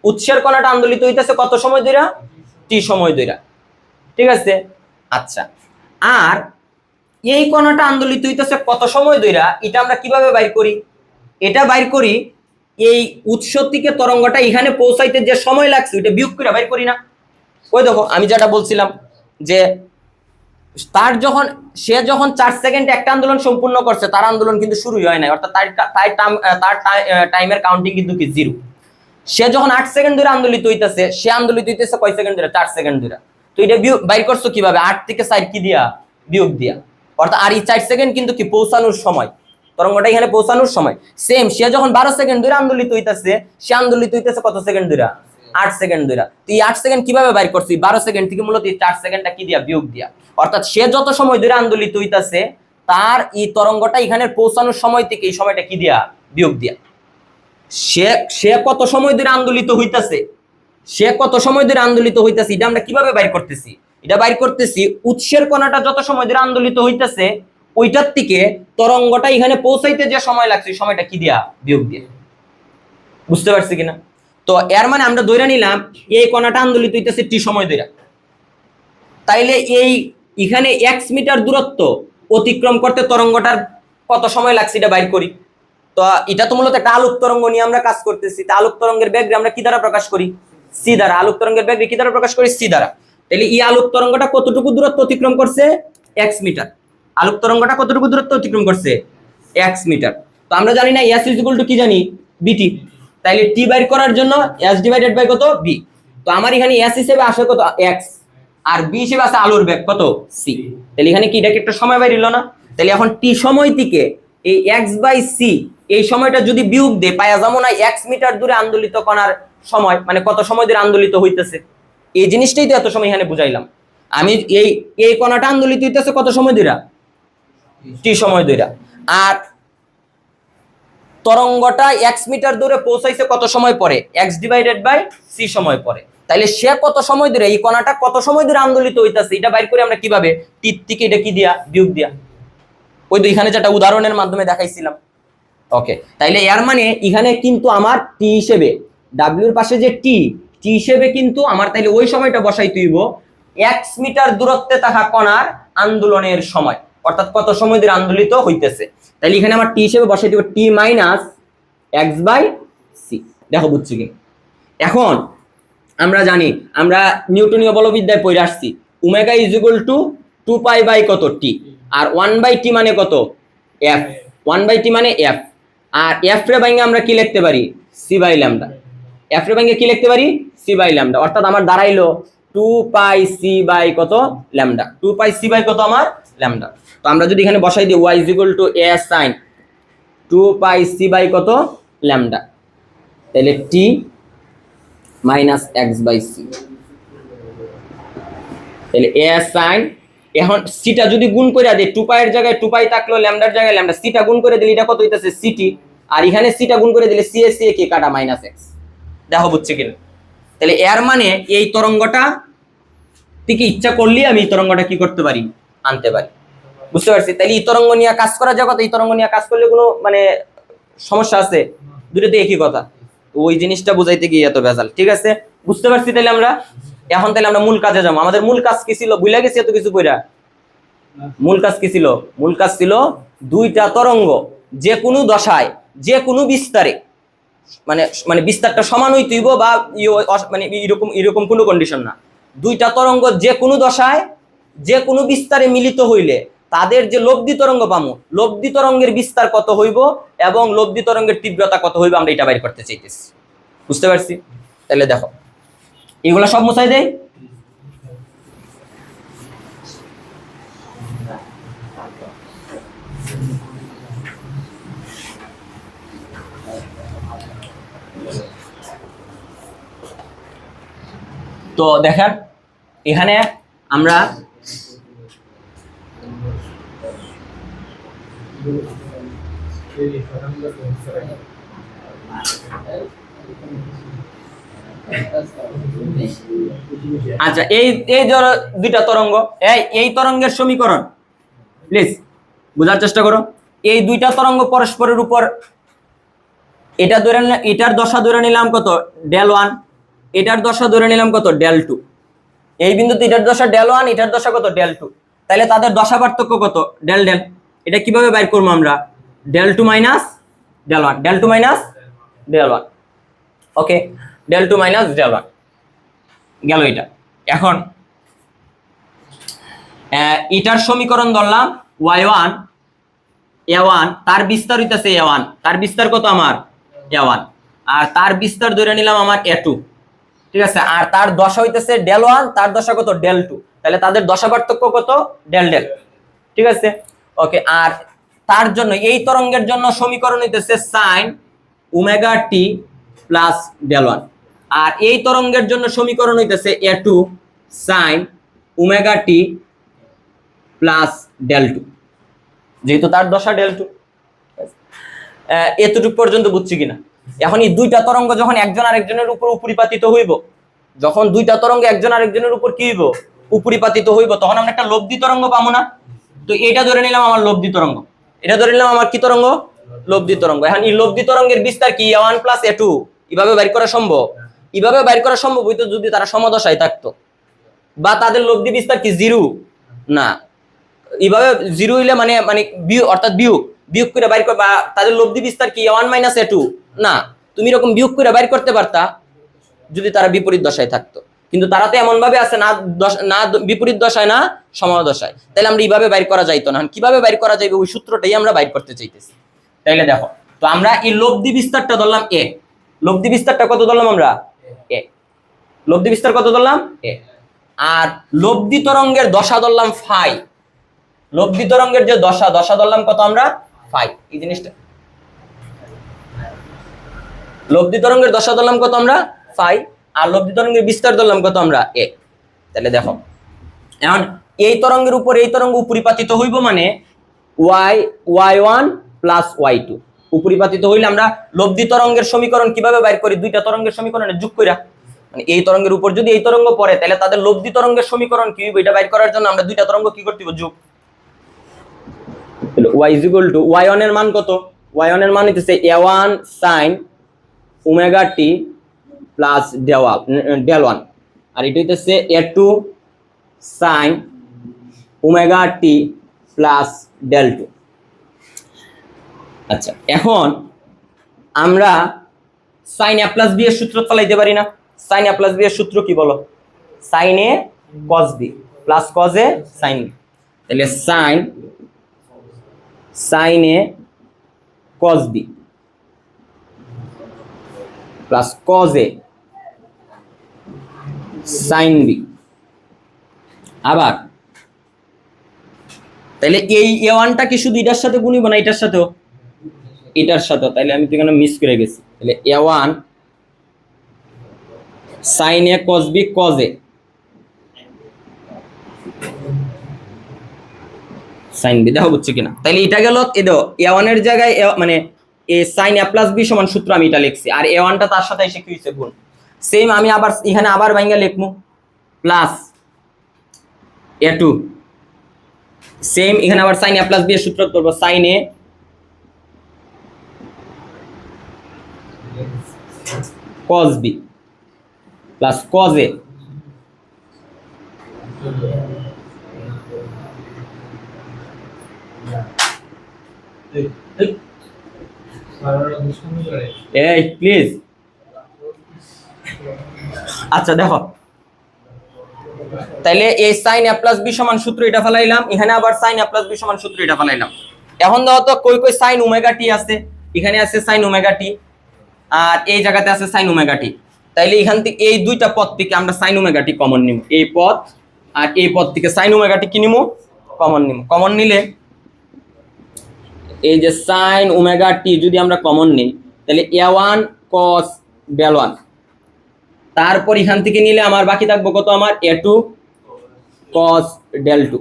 Speaker 1: উৎসের কণাটা আন্দোলিত হইতেছে কত সময় ধইরা? টি সময় ধইরা। ঠিক আছে? আচ্ছা, আর এই কণাটা আন্দোলিত হইতেছে কত সময় ধইরা, এটা আমরা কিভাবে বাইর করি? এটা বাইর করি এই উৎস থেকে তরঙ্গটা এখানে পৌঁছাইতে যে সময় লাগছে ওইটা বিয়োগ করে বাইর করি না? ওই দেখো আমি যেটা বলছিলাম যে তার সে যখন 4 সেকেন্ড একটা আন্দোলন সম্পূর্ণ করছে, তার আন্দোলন কিন্তু শুরুই হয় নাই, অর্থাৎ তার টাইমের কাউন্টিং কিন্তু কি? 0। সে যখন 8 সেকেন্ড ধরে আন্দোলিত হইতেছে, সে আন্দোলিত হইতেছে কয় সেকেন্ড ধরে? 4 সেকেন্ড ধরে। তো এটা বাইর করছো কিভাবে? 8 থেকে 4 কি দিয়া? বিয়োগ দিয়া। অর্থাৎ আর এই 4 সেকেন্ড কিন্তু কি পৌঁছানোর সময়, তরঙ্গটা এখানে পৌঁছানোর সময়। সেম সে যখন 12 সেকেন্ড ধরে আন্দোলিত হইতেছে, সে আন্দোলিত হইতেছে কত সেকেন্ড ধরে? 8 সেকেন্ড ধরে। তো এই 8 সেকেন্ড কিভাবে বাইর করছি? 12 সেকেন্ড থেকে মূলত এই 4 সেকেন্ডটা কি দিয়া? বিয়োগ দিয়া। অর্থাৎ সে যত সময় ধরে আন্দোলিত হইতেছে, তার এই তরঙ্গটা এখানে পৌঁছানোর সময় থেকে এই সময়টা কি দিয়া? বিয়োগ দিয়া। সে কত সময় ধরে আন্দোলিত হইতেছে, সে কত সময় ধরে আন্দোলিত হইতেছে, এটা আমরা কিভাবে বাইর করতেছি? এটা বাইর করতেছি উৎসের কণাটা যত সময় ধরে আন্দোলিত হইতেছে, ওইটার থেকে তরঙ্গটা এখানে পৌঁছাইতে যে সময় লাগছে, সময়টা কি দিয়া? বিয়োগ দিয়ে। বুঝতে পারছি কিনা? তো এর মানে আমরা ধরে নিলাম এই কণাটা আন্দোলিত হইতেছে টি সময় ধরে। তাইলে এই এখানে x মিটার দূরত্ব অতিক্রম করতে তরঙ্গটার কত সময় লাগছে এটা বাইর করি। তো এটা তো মূলত একটা আলোক তরঙ্গ নিয়ে আমরা কাজ করতেছি। তা আলোক তরঙ্গের বেগ আমরা কি দ্বারা প্রকাশ করি? সি দ্বারা। আলোক তরঙ্গের বেগ কি দ্বারা প্রকাশ করি? সি দ্বারা। তাহলে এই আলোক তরঙ্গটা কতটুকু দূরত্ব অতিক্রম করছে? x metre. আলোক তরঙ্গটা কতটুকু দূরত্ব অতিক্রম করছে? x metre. তো আমরা জানি না s ইকুয়াল টু কি জানি? বিটি। তাইলে টি বাইর করার জন্য s ডিভাইডেড বাই কত? বি। তো আমার এখানে s হিসেবে আসে কত? x, আর বি হিসেবে আছে আলোর বেগ কত? সি। তাহলে এখানে কি এটা একটা সময় বাইরিল না? তাহলে এখন টি সময় থেকে এই x বাই সি এই সময়টা যদি বিয়োগ দে, পায়া যাবো না x মিটার দূরে আন্দোলিত কণার সময়, মানে কত সময় ধরে আন্দোলিত হইতেছে। এই জিনিসটাই তো এত সময় এখানে বুঝাইলাম আমি। এই কণাটা আন্দোলিত হইতেছে কত সময় ধরে? টি সময় ধরে। আর তরঙ্গটা x মিটার দূরে পৌঁছাইছে কত সময় পরে? x ডিভাইডেড বাই সি সময় পরে। তাইলে সে কত সময় ধরে, এই কণাটা কত সময় ধরে আন্দোলিত হইতেছে, এটা বাইর করে আমরা কিভাবে? টি থেকে এটা কি দিয়া? বিয়োগ দিয়া। ওই তো এখানে যেটা উদাহরণের মাধ্যমে দেখাইছিলাম। ওকে, তাইলে এর মানে এখানে কিন্তু আমার টি হিসেবে ডাব্লিউর পাশে যে টি হিসেবে কিন্তু আমার তাইলে ওই সময়টা বসাই তুইব x মিটার দূরত্বে থাকা কণার আন্দোলনের সময়, অর্থাৎ কত সময় ধরে আন্দোলিত হইতেছে। তাইলে এখানে আমার টি হিসেবে বসাই দিব টি মাইনাস এক্স বাই সি। দেখো বুঝছি কি? এখন আমরা জানি, আমরা নিউটনীয় বলবিদ্যায় পড়ে আসছি omega is equal to 2 pi by কত? টি। আর 1 বাই টি মানে কত? এফ। 1 বাই টি মানে এফ। আর এফ রে ভাঙে আমরা কি লিখতে পারি? C by lambda. এফ রে ভাঙে কি লিখতে পারি? C by lambda. অর্থাৎ আমার দাঁড়াইলো 2 পাই সি বাই কত? ল্যামডা। 2 পাই সি বাই কত আমার? ল্যামডা। তো আমরা যদি এখানে বসাই দিই y is equal to a sin 2 pi c by কত? ল্যামডা। তাহলে t minus x by c. তাহলে a sin, এখন সিটা যদি গুণ করে দেই, 2 পাই এর জায়গায় 2 পাই থাকলো, ল্যামডার জায়গায় ল্যামডা, সিটা গুণ করে দিলে এটা কত হইতাছে? সিটি। আর এখানে সিটা গুণ করে দিলে সি এ কে কাটা মাইনাস এক্স। দেখো বুঝছে কিনা? তাহলে এর মানে এই তরঙ্গটা থেকে ইচ্ছা করলে আমি এই তরঙ্গটা কি করতে পারি? আনতে পারি। বুঝতে পারছি? তাহলে এই তরঙ্গ নিয়ে কাজ করা যায় কথা, এই তরঙ্গ নিয়ে কাজ করলে কোনো মানে সমস্যা আছে? দুটোতে একই কথা। ওই জিনিসটা বুঝাইতে গিয়ে এত ভেজাল। ঠিক আছে, বুঝতে পারছি। তাহলে আমরা এখন তাহলে আমরা মূল কাজে যাবো। আমাদের মূল কাজ কি ছিল? ভুলে গেছি এত কিছু কইরা। মূল কাজ কি ছিল? মূল কাজ ছিল দুইটা তরঙ্গ যে কোনো দশায়, যে কোনো বিস্তারে, মানে মানে বিস্তারটা সমান হইতেইব বা মানে এরকম কোনো কন্ডিশন না। দুইটা তরঙ্গ যে কোনো দশায়, যে কোনো বিস্তারে মিলিত হইলে তাদের যে লব্ধি তরঙ্গ পামু, লব্ধি তরঙ্গের বিস্তার কত হইব এবং লব্ধি তরঙ্গের তীব্রতা কত হইব, আমরা এটা বাইর করতে চাইতেছি। বুঝতে পারছি? তাহলে দেখো এগুলা সব মুছাই দেয়। তো দেখেন এখানে আমরা আচ্ছা, এই দুইটা তরঙ্গ, এই তরঙ্গের সমীকরণ প্লিজ বোঝার চেষ্টা করো। এই দুইটা তরঙ্গ পরস্পরের উপর, এটা ধরে এটার দশা ধরে নিলাম কত? ডেল 1, এটার দশা ধরে নিলাম কত? ডেল 2। এই বিন্দুতে এটার দশা ডেল 1, এটার দশা কত? ডেল 2। তাহলে তাদের দশা পার্থক্য কত? Del del. এটা কিভাবে বাইর করবো আমরা? Del 2 minus del 1, del 2 minus del 1। Okay, del 2 minus del 1 গেল এটা। এখন এটার সমীকরণ ধরলাম y1 a1, তার বিস্তার হইতেছে a1, তার বিস্তার কত আমার? a1। আর তার বিস্তার ধরে নিলাম আমার a2, ঠিক আছে, আর তার দশা হইতেছে del1, তার দশা কত del2, তাহলে তাদের দশা পার্থক্য কত del del, ঠিক আছে। ওকে, আর তার জন্য এই তরঙ্গের জন্য সমীকরণ হইতেছে sin omega t plus del1, আর এই তরঙ্গের জন্য সমীকরণ হইতেছে a2 sin omega t plus del2, যেহেতু তার দশা del2। এতটুকু পর্যন্ত বুঝছি কিনা? এখন এই দুইটা তরঙ্গ যখন একজন আরেকজনের উপর উপরিপাতিত হইব, যখন দুইটা তরঙ্গ একজন আরেকজনের উপর কি হইব উপরিপাতিত হইব, তখন আমরা একটা লব্ধি তরঙ্গ পাবো না? তো এটা ধরে নিলাম আমার লব্ধি তরঙ্গ, এটা ধরে নিলাম আমার কি তরঙ্গ লব্ধি তরঙ্গ। এখন এই লব্ধি তরঙ্গের বিস্তার কি a1 প্লাস a2, এভাবে বাইর করা সম্ভব? এভাবে বাইর করা সম্ভব হইতো যদি তারা সমদশায় থাকতো, বা তাদের লব্ধি বিস্তার কি 0 না, এইভাবে 0 হইলে মানে মানে বিয়োগ, অর্থাৎ বিয়োগ করে বাইর করে, বা তাদের লব্ধি বিস্তার কি a1 মাইনাস a2 না, তুমি এরকম বিয়োগ করে বাইর করতে পারতা যদি তারা বিপরীত দশায় থাকতো, কিন্তু তারা তো এমন ভাবে আছে না বিপরীত দশায় না সমদশায়, তাহলে আমরা এইভাবে বাইর করা যাইতো না। কিভাবে বাইর করা যাইবে ওই সূত্রটাই আমরা বাইর করতে চাইতেছি। তাইলে দেখো, তো আমরা এই লব্ধি বিস্তারটা ধরলাম a, লব্ধি বিস্তারটা কত ধরলাম আমরা a, লব্ধি বিস্তার কত ধরলাম a, আর লব্ধি তরঙ্গের দশা ধরলাম ফাই, লব্ধি তরঙ্গের যে দশা ধরলাম কত আমরা ফাই, এই জিনিসটা লব্ধি তরঙ্গের দশা ধরলাম কত আমরা ফাই, আর লব্ধি তরঙ্গের বিস্তার ধরলাম কত আমরা a। তাহলে দেখো, এখন এই তরঙ্গের উপর এই তরঙ্গ উপরিপাতিত হইব মানে y1 প্লাস y2 উপরিপাতিত হইলে আমরা লব্ধি তরঙ্গের সমীকরণ কিভাবে বাইর করি? দুইটা তরঙ্গের সমীকরণে যোগ কইরা, মানে এই তরঙ্গের উপর যদি এই তরঙ্গ পড়ে তাহলে তাদের লব্ধি তরঙ্গের সমীকরণ কি হইব, এটা বাইর করার জন্য আমরা দুইটা তরঙ্গ কি করতে হবে যোগ। y is equal to y1 এর মান কত? y1 এর মান হইতেছে a1 sin omega t plus del1, আর এটা হইতেছে a2 sin omega t plus del2। আচ্ছা, এখন আমরা sin a প্লাস b এর সূত্র চালাইতে পারি না? sin a প্লাস b এর সূত্র কি বলো? sin a cos b plus cos a sin b, তাহলে sin a cos b plus cos a sin b। আবার তাহলে এই a1টা কি শুধু এটার সাথে গুণিব না এটার সাথেও? এটার সাথে, তাহলে আমি তো এখানে মিস করে গেছি। তাহলে a1 sin a cos b cos a sin b, দেখো বুঝছো কিনা? তাহলে এটা গেল এদো a1 এর জায়গায় মানে a sin a plus b সমান সূত্র আমি এটা লিখছি, আর a1টা তার সাথে এসে কি হইছে গুণ। সেম আমি আবার এখানে আবার ভাঙা লিখমু প্লাস a2, সেম এখানে আবার sin a প্লাস b এর সূত্র করব sin a cos b plus cos a এই প্লিজ। আচ্ছা দেখো, তাইলে এই sin a প্লাস b সমান সূত্র এটা ফেলাইলাম, এখানে আবার sin a প্লাস b সমান সূত্র এটা ফেলাইলাম। এখন দেখো তো কই কই sin ওমেগা টি আছে, এখানে আছে sin ওমেগা টি আর এই জায়গাতে আছে sin ওমেগা টি, তাইলে এখান থেকে এই দুইটা পদ থেকে আমরা sin ওমেগা টি কমন নিব, এই পদ আর এই পদ থেকে sin ওমেগা টি কি নিব কমন নিব। কমন নিলে এই যে sin ওমেগা টি যদি আমরা কমন নিই তাহলে a1 cos del1, তারপর এখান থেকে নিলে আমার বাকি থাকবে কত আমার a2 cos del2।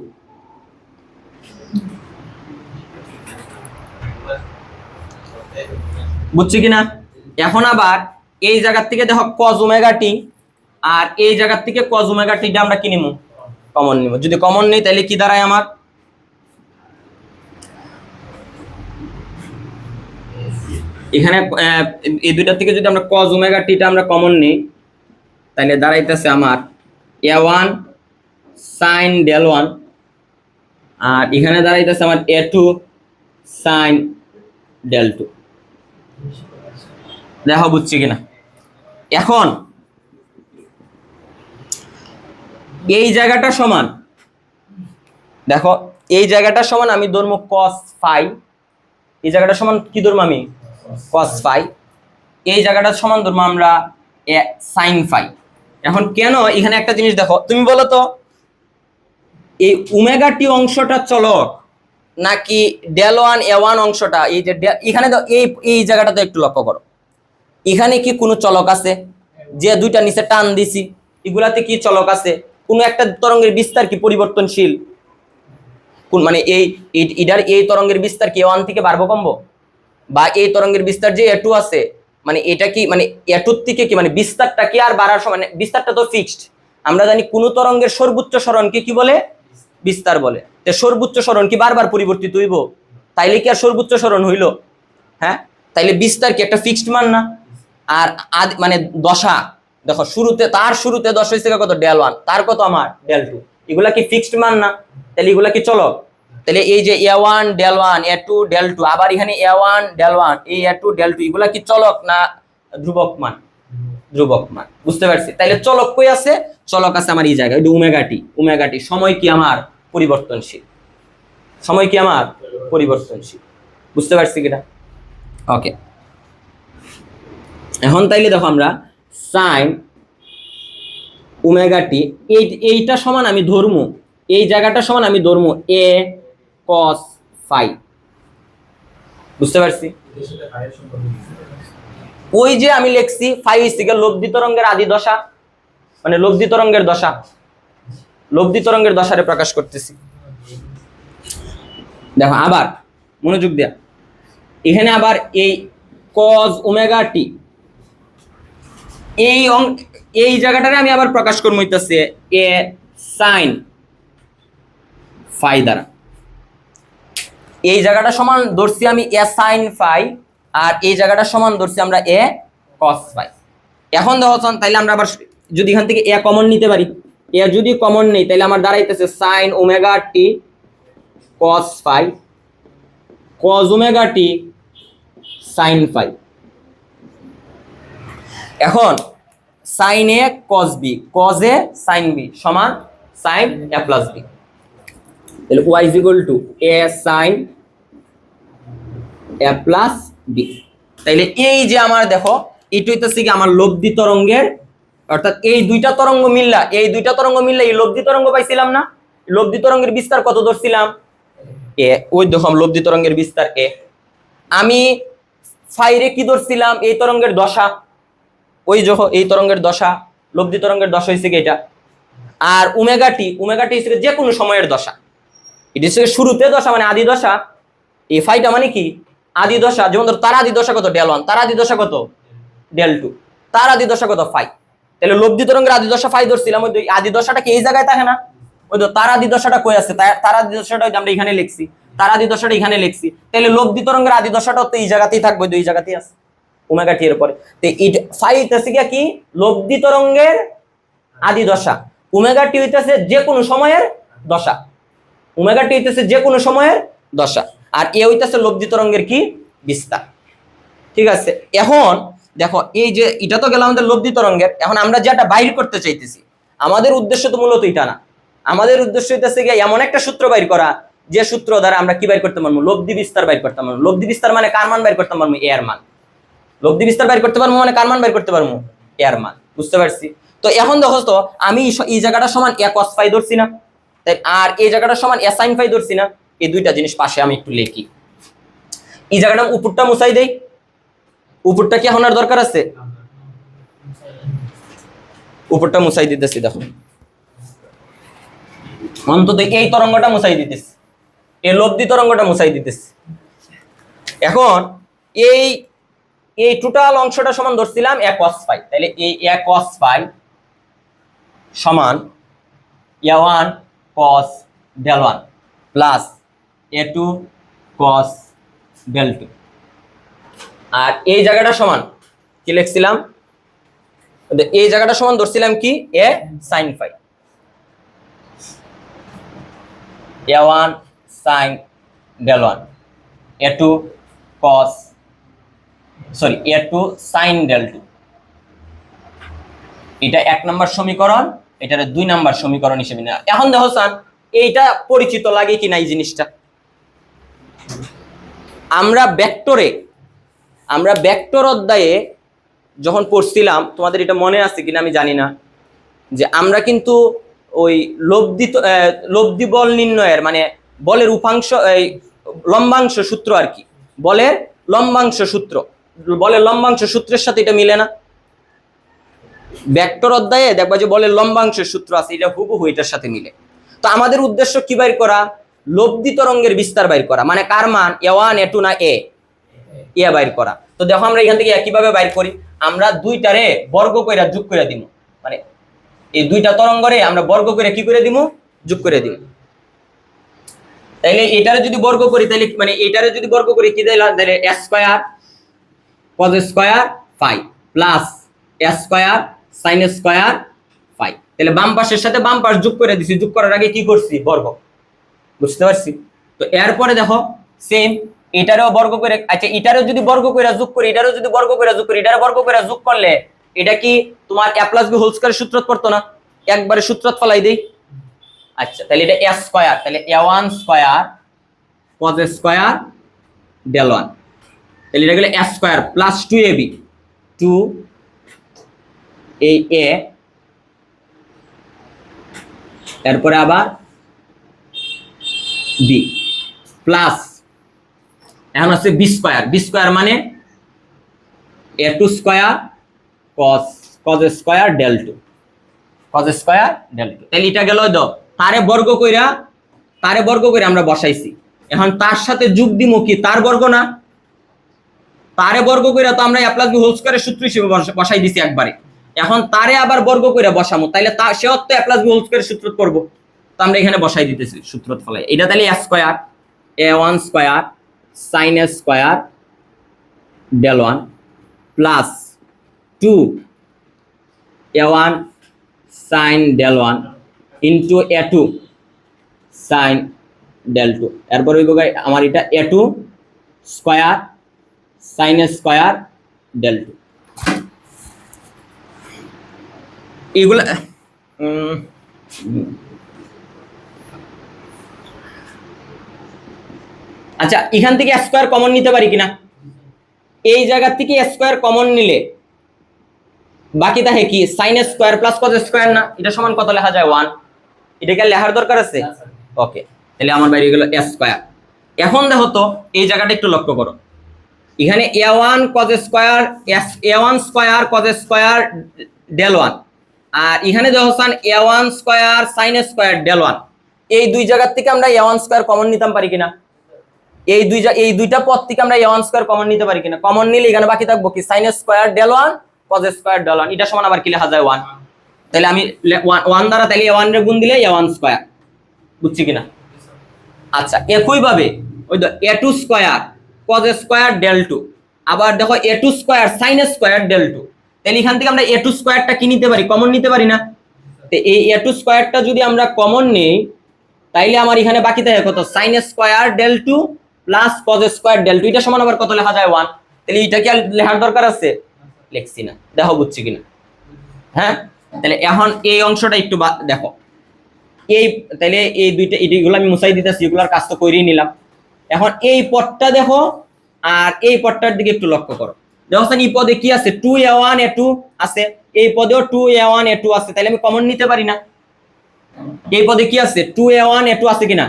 Speaker 1: বুঝছি কিনা? এখন আবার এই জায়গা থেকে দেখো cos ওমেগা টি আর এই জায়গা থেকে cos ওমেগা টিটা আমরা কি নিব কমন নিব। যদি কমন নেই তাহলে কি দাঁড়ায় আমার এখানে এই দুইটা থেকে যদি আমরা cos ওমেগা টিটা আমরা কমন নিই তাহলে দাঁড়াইতেছে আমার a1 sin del1 আর এখানে দাঁড়াইতেছে আমার a2 sin del2। দেখো বুঝছি কিনা? এখন এই জায়গাটা সমান, দেখো এই জায়গাটা সমান আমি ধরবো cos phi, এই জায়গাটা সমান কি ধরবো আমি cos phi, এই জায়গাটা সমান ধরবো আমরা সাইন ফাই। এখন কেন এখানে একটা জিনিস দেখো, তুমি বলো তো এই ওমেগা টি অংশটা চলক নাকি ডেল ওয়ান এ ওয়ান অংশটা, এই যে এখানে তো এই জায়গাটাতে একটু লক্ষ্য করো, এখানে কি কোনো চলক আছে? যে দুইটা নিচে টান দিছি এগুলাতে কি চলক আছে? কোনো একটা তরঙ্গের বিস্তার কি পরিবর্তনশীল? কোন মানে এই তরঙ্গের বিস্তার কি ওয়ান থেকে বাড়বো কমবো? বা এই তরঙ্গের বিস্তার যে এ টু আছে, মানে এটা কি মানে এ টুর থেকে কি মানে বিস্তারটা কি আর বাড়ার সময়, মানে বিস্তারটা তো ফিক্সড। আমরা জানি কোন তরঙ্গের সর্বোচ্চ সরণকে কি বলে? বিস্তার বলে। তো সর্বোচ্চ সরণ কি বারবার পরিবর্তিত হইব? তাইলে কি আর সর্বোচ্চ সরণ হইল? হ্যাঁ, তাইলে বিস্তার কি একটা ফিক্সড মান না? আর মানে দশা দেখো, শুরুতে দশা হয়েছে কত? ডেল ওয়ান, তার কত আমার ডেল টু, এগুলা কি ফিক্সড মান না? তাহলে এগুলা কি চলক? তাহলে এই যে এ one del one, A to del two, আবার এখানে এ ওয়ান ডেল ওয়ান, এই এ টু ডেল টু, এগুলা কি চলক না ধ্রুবক মান? ধ্রুবক মান। বুঝতে পারছি? তাইলে চলক কই আছে? চলক আছে আমার এই জায়গায়, ওমেগা টি। ওমেগা টি সময় কি আমার পরিবর্তনশীল, সময় কি আমার পরিবর্তনশীল। বুঝতে পারছি কিনা? ওকে, এখন তাইলে দেখো আমরা সাইন ওমেগা টি এইটা সমান আমি ধরমু, এই জায়গাটা সমান আমি ধরমু এ কস ফাই। বুঝতে পারছি? ওই যে আমি লিখছি ফাই হইছে লব্ধি তরঙ্গের আদি দশা, মানে লব্ধি তরঙ্গের দশা, লব্ধি তরঙ্গের দশারে প্রকাশ করতেছি। দেখো আবার মনোযোগ দিয়া, এখানে আবার এই কজ ওমেগা টি এই জায়গাটারে আমি আবার প্রকাশ করবো হইতাছে এ সাইন ফাই দ্বারা। এই জায়গাটা সমান ধরছি আমি এ সাইন ফাই, আর এই জায়গাটা সমান ধরছি আমরা এ কস ফাই। এখন দেখো তাইলে আমরা আবার যদি এখান থেকে এ কমন নিতে পারি, এ যদি কমন নেই তাহলে আমার দাঁড়াইতেছে sine omega t cos phi, cos omega t sine phi. এখন sine A cos B, cos A sine B সমান সাইন এ প্লাস বি। তাহলে y is equal to a sin a plus b। তাইলে এই যে আমার দেখো এটা হইতেছে কি আমার লব্ধি তরঙ্গের, অর্থাৎ এই দুইটা তরঙ্গ মিললা এই লব্ধি তরঙ্গ পাইছিলাম না? লব্ধি তরঙ্গের বিস্তার কত ধরছিলাম? এ। ওই দেখো লব্ধি তরঙ্গের বিস্তার এ। আমি ফাইরে কি ধরছিলাম? এই তরঙ্গের দশা, ওই দেখো এই তরঙ্গের দশা, লব্ধি তরঙ্গের দশা হইছে কি এটা। আর ওমেগা টি হইছে যে কোনো সময়ের দশা, এটা হচ্ছে শুরুতে দশা মানে আদি দশা। এই ফাইটা মানে কি আদি দশা। যেমন ধর তার আদি দশা কত? ডেল ওয়ান, তার আদি দশা কত? ডেল টু, তার আদি দশা কত? ফাই। তাহলে লব্ধি তরঙ্গের আদি দশা ফাই ধরছিলাম, ওই আদি দশাটা কি এই জায়গায় থাকে না? ওই তো তার আদি দশাটা কই আছে? তার আদি দশাটা আমরা এখানে লিখছি, তার আদি দশাটা এখানে লিখছি। তাহলে লব্ধি তরঙ্গের আদি দশাটা তো এই জায়গাতেই থাকবে, এই জায়গাতেই আছে ওমেগা টি এর পরে। তো ফাই হইতেছে কি লব্ধি তরঙ্গের আদি দশা, ওমেগা টি হইতেছে যে কোনো সময়ের দশা, ওমেগা টি হইতেছে যে কোনো সময়ের দশা, আর এ হইতেছে লব্ধি তরঙ্গের কি বিস্তার। ঠিক আছে, এখন দেখো এই যে এটা তো গেল আমাদের লব্ধি তরঙ্গের। এখন আমরা যেটা বাইর করতে চাইতেছি, আমাদের উদ্দেশ্য তো মূলত এটা না, আমাদের উদ্দেশ্য হইতেছে গিয়ে এমন একটা সূত্র বাইর করা যে সূত্র দ্বারা আমরা কি বাইর করতে পারবো? লব্ধি বিস্তার বাইর করতে পারবো। লব্ধি বিস্তার মানে কার মান বাইর করতে পারবো? এ এর মান। লব্ধি বিস্তার বাইর করতে পারবো মানে কার মান বাইর করতে পারবো? এ এর মান। বুঝতে পারছি? তো এখন দেখো তো আমি এই জায়গাটা সমান এ কস ফাই ধরছি না, আর এই জায়গাটা সমান এ সাইন ফাই ধরছি না। এই দুইটা জিনিস পাশে আমি একটু লিখি। এই জায়গাটা উপরটা মুছাই দেই, উপরটা কি এখন আর দরকার আছে? উপরটা মুছাই দিতেছি। দেখো অন্তত এই তরঙ্গটা মুছাই দিতেছি, এই লব্ধি তরঙ্গটা মুছাই দিতেছি। এখন এই টোটাল অংশটা সমান ধরছিলাম এ কস ফাই। তাহলে এই এ কস ফাই সমান A one cos del one plus A two cos del two. আর এই জায়গাটা সমান কি লিখছিলাম? এই জায়গাটা সমান ধরছিলাম কি এ সাইন ফাই, এ ওয়ান সাইন ডেল ওয়ান, এ টু কস এ টু সাইন ডেল টু। এটা 1 নম্বর সমীকরণ, এটার 2 নম্বর সমীকরণ হিসেবে নেওয়া। এখন দেখো সান এইটা পরিচিত লাগে কিনা এই জিনিসটা। আমরা ভেক্টর অধ্যায়ে যখন পড়ছিলাম তোমাদের এটা মনে আছে কিনা আমি জানি না, যে আমরা কিন্তু ওই লব্ধি বল নির্ণয়ের মানে বলের উপাংশ এই লম্বাংশ সূত্র আর কি, বলের লম্বাংশ সূত্র, বলের লম্বাংশ সূত্রের সাথে এটা মিলে না? ভেক্টর অধ্যায়ে দেখবা যে বলের লম্বাংশের সূত্র আছে, এটা হুবহু এটার সাথে মিলে। তো আমাদের উদ্দেশ্য কি বাইর করা? লব্ধি তরঙ্গের বিস্তার বাইর করা, মানে কার মান a1 a2 না এ বাইর করা। তো দেখো আমরা এখান থেকে কিভাবে বাইর করি, আমরা দুইটারে বর্গ কইরা যোগ করে দিব, মানে এই দুইটা তরঙ্গরে আমরা বর্গ করে কি করে দিব, যোগ করে দিব। তাইলে এটারে যদি বর্গ করি তাহলে মানে এটারে যদি বর্গ করি কি দিলাম, তাহলে a square cos square phi plus a square sin square phi. তাহলে বাম পাশের সাথে বাম পাশ যোগ করে দিছি, যোগ করার আগে কি করছি, বর্গ। বুঝতে পারছি? তো এরপরে দেখো সেম এটারেও বর্গ করে, আচ্ছা এটারেও যদি বর্গ করে যোগ করি, এটারেও যদি বর্গ করে যোগ করি, এটারে বর্গ করে যোগ করলে এটা কি তোমার a + b হোল স্কয়ার সূত্রত পড়তো না? একবারে সূত্রত ফলাই দেই। আচ্ছা তাহলে এটা a স্কয়ার, তাহলে a1 square cos square del 1, তাহলে এটা গেল a স্কয়ার প্লাস 2ab 2 এই a, এরপরে আবার b প্লাস এখন আছে b স্কয়ার মানে a2 square cos square del 2 cos square del 2। তাহলে এটা গেল দাও তারে বর্গ কইরা আমরা বসাইছি। এখন তার সাথে যোগ দিমু কি, তার বর্গ না, তারে বর্গ কইরা তো আমরা a + b হোল স্কয়ারের সূত্র হিসেবে বসাই দিছি একবারে। এখন তারে আবার বর্গ কইরা বসামু, তাইলে সেও তো a + b হোল স্কয়ারের সূত্র করব। তো আমরা এখানে বসাই দিতেছি সূত্রত ফলাই। এটা তাহলে a square a1 square sin square del 1 plus 2 a1 sin del 1 into a2 sin del 2। এরপর হইব আমার এটা a2 square sin square del 2। এগুলা আচ্ছা এখান থেকে স্কয়ার কমন নিতে পারি কিনা? এই জায়গা থেকে স্কয়ার কমন নিলে বাকি থাকে কি, sin square plus cos square না, এটা সমান কত লেখা যায় 1। এটা কি লেখার দরকার আছে? ওকে, তাহলে আমার বাইরে গেল a স্কয়ার। এখন দেখো তো এই জায়গাটা একটু লক্ষ্য করো, এখানে a1 cos square a1 square cos square del 1, আর এখানে দেখো a1 square sin square del 1। এই দুই জায়গা থেকে আমরা a1 স্কয়ার কমন নিতাম পারি কিনা? এই দুইটা পদ থেকে আমরা a1 স্কয়ার কমন নিতে পারি কিনা? কমন নিলে এখানে বাকি থাকবো কি, sin square del 1 cos square del 1, এটা সমান আবার কি লেখা যায় 1। তাহলে আমি 1 দ্বারা তাহলে a1 রে গুণ দিলে a1 স্কয়ার, বুঝছি কিনা? আচ্ছা একই ভাবে ওই তো a2 square cos square del 2, আবার দেখো a2 square sin square del 2। তাহলে এখান থেকে আমরা a2 স্কয়ারটা কি নিতে পারি, কমন নিতে পারি না? তো এই a2 স্কয়ারটা যদি আমরা কমন নেই তাইলে আমার এখানে বাকি থাকে কত, sin square del 2 plus cos square del 2, এটা সমান আবার কত লেখা যায় 1। তাহলে এটা কি আর লেখার দরকার আছে? লিখছি না, দেখো বুঝছি কিনা। হ্যাঁ তাহলে এখন এই অংশটা একটু দেখো, এই তাহলে এই দুইটা এগুলো আমি মুছাই দিতেছি, এগুলোর কাজ তো করেই নিলাম। এখন এই পদটা দেখো আর এই পদটার দিকে একটু লক্ষ্য করো, দেখো এই পদে কি আছে, 2a1 a2 আছে, এই পদেও 2a1 a2 আছে, তাহলে আমি কমন নিতে পারি না? এই পদে কি আছে, 2a1 a2 আছে কিনা,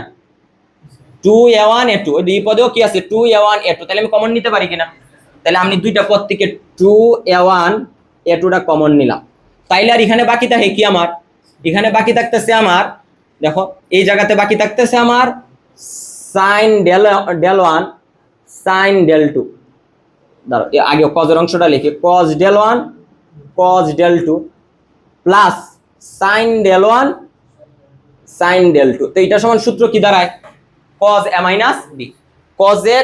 Speaker 1: 2a1 a2, এই পদেও কি আছে 2a1 a2, তাহলে আমি কমন নিতে পারি কিনা? তাহলে আমি দুইটা পদ থেকে 2a1 a2 টা কমন নিলাম। তাইলে আর এখানে বাকি থাকে কি, আমার এখানে বাকি থাকতেছে আমার, দেখো এই জায়গাতে বাকি থাকতেছে আমার sin del 1 sin del 2। ধরো আগে cos এর অংশটা লিখি, cos del 1 cos del 2 plus sin del 1 sin del 2। তো এটা সমান সূত্র কি দাঁড়ায়, cos a minus b, cos a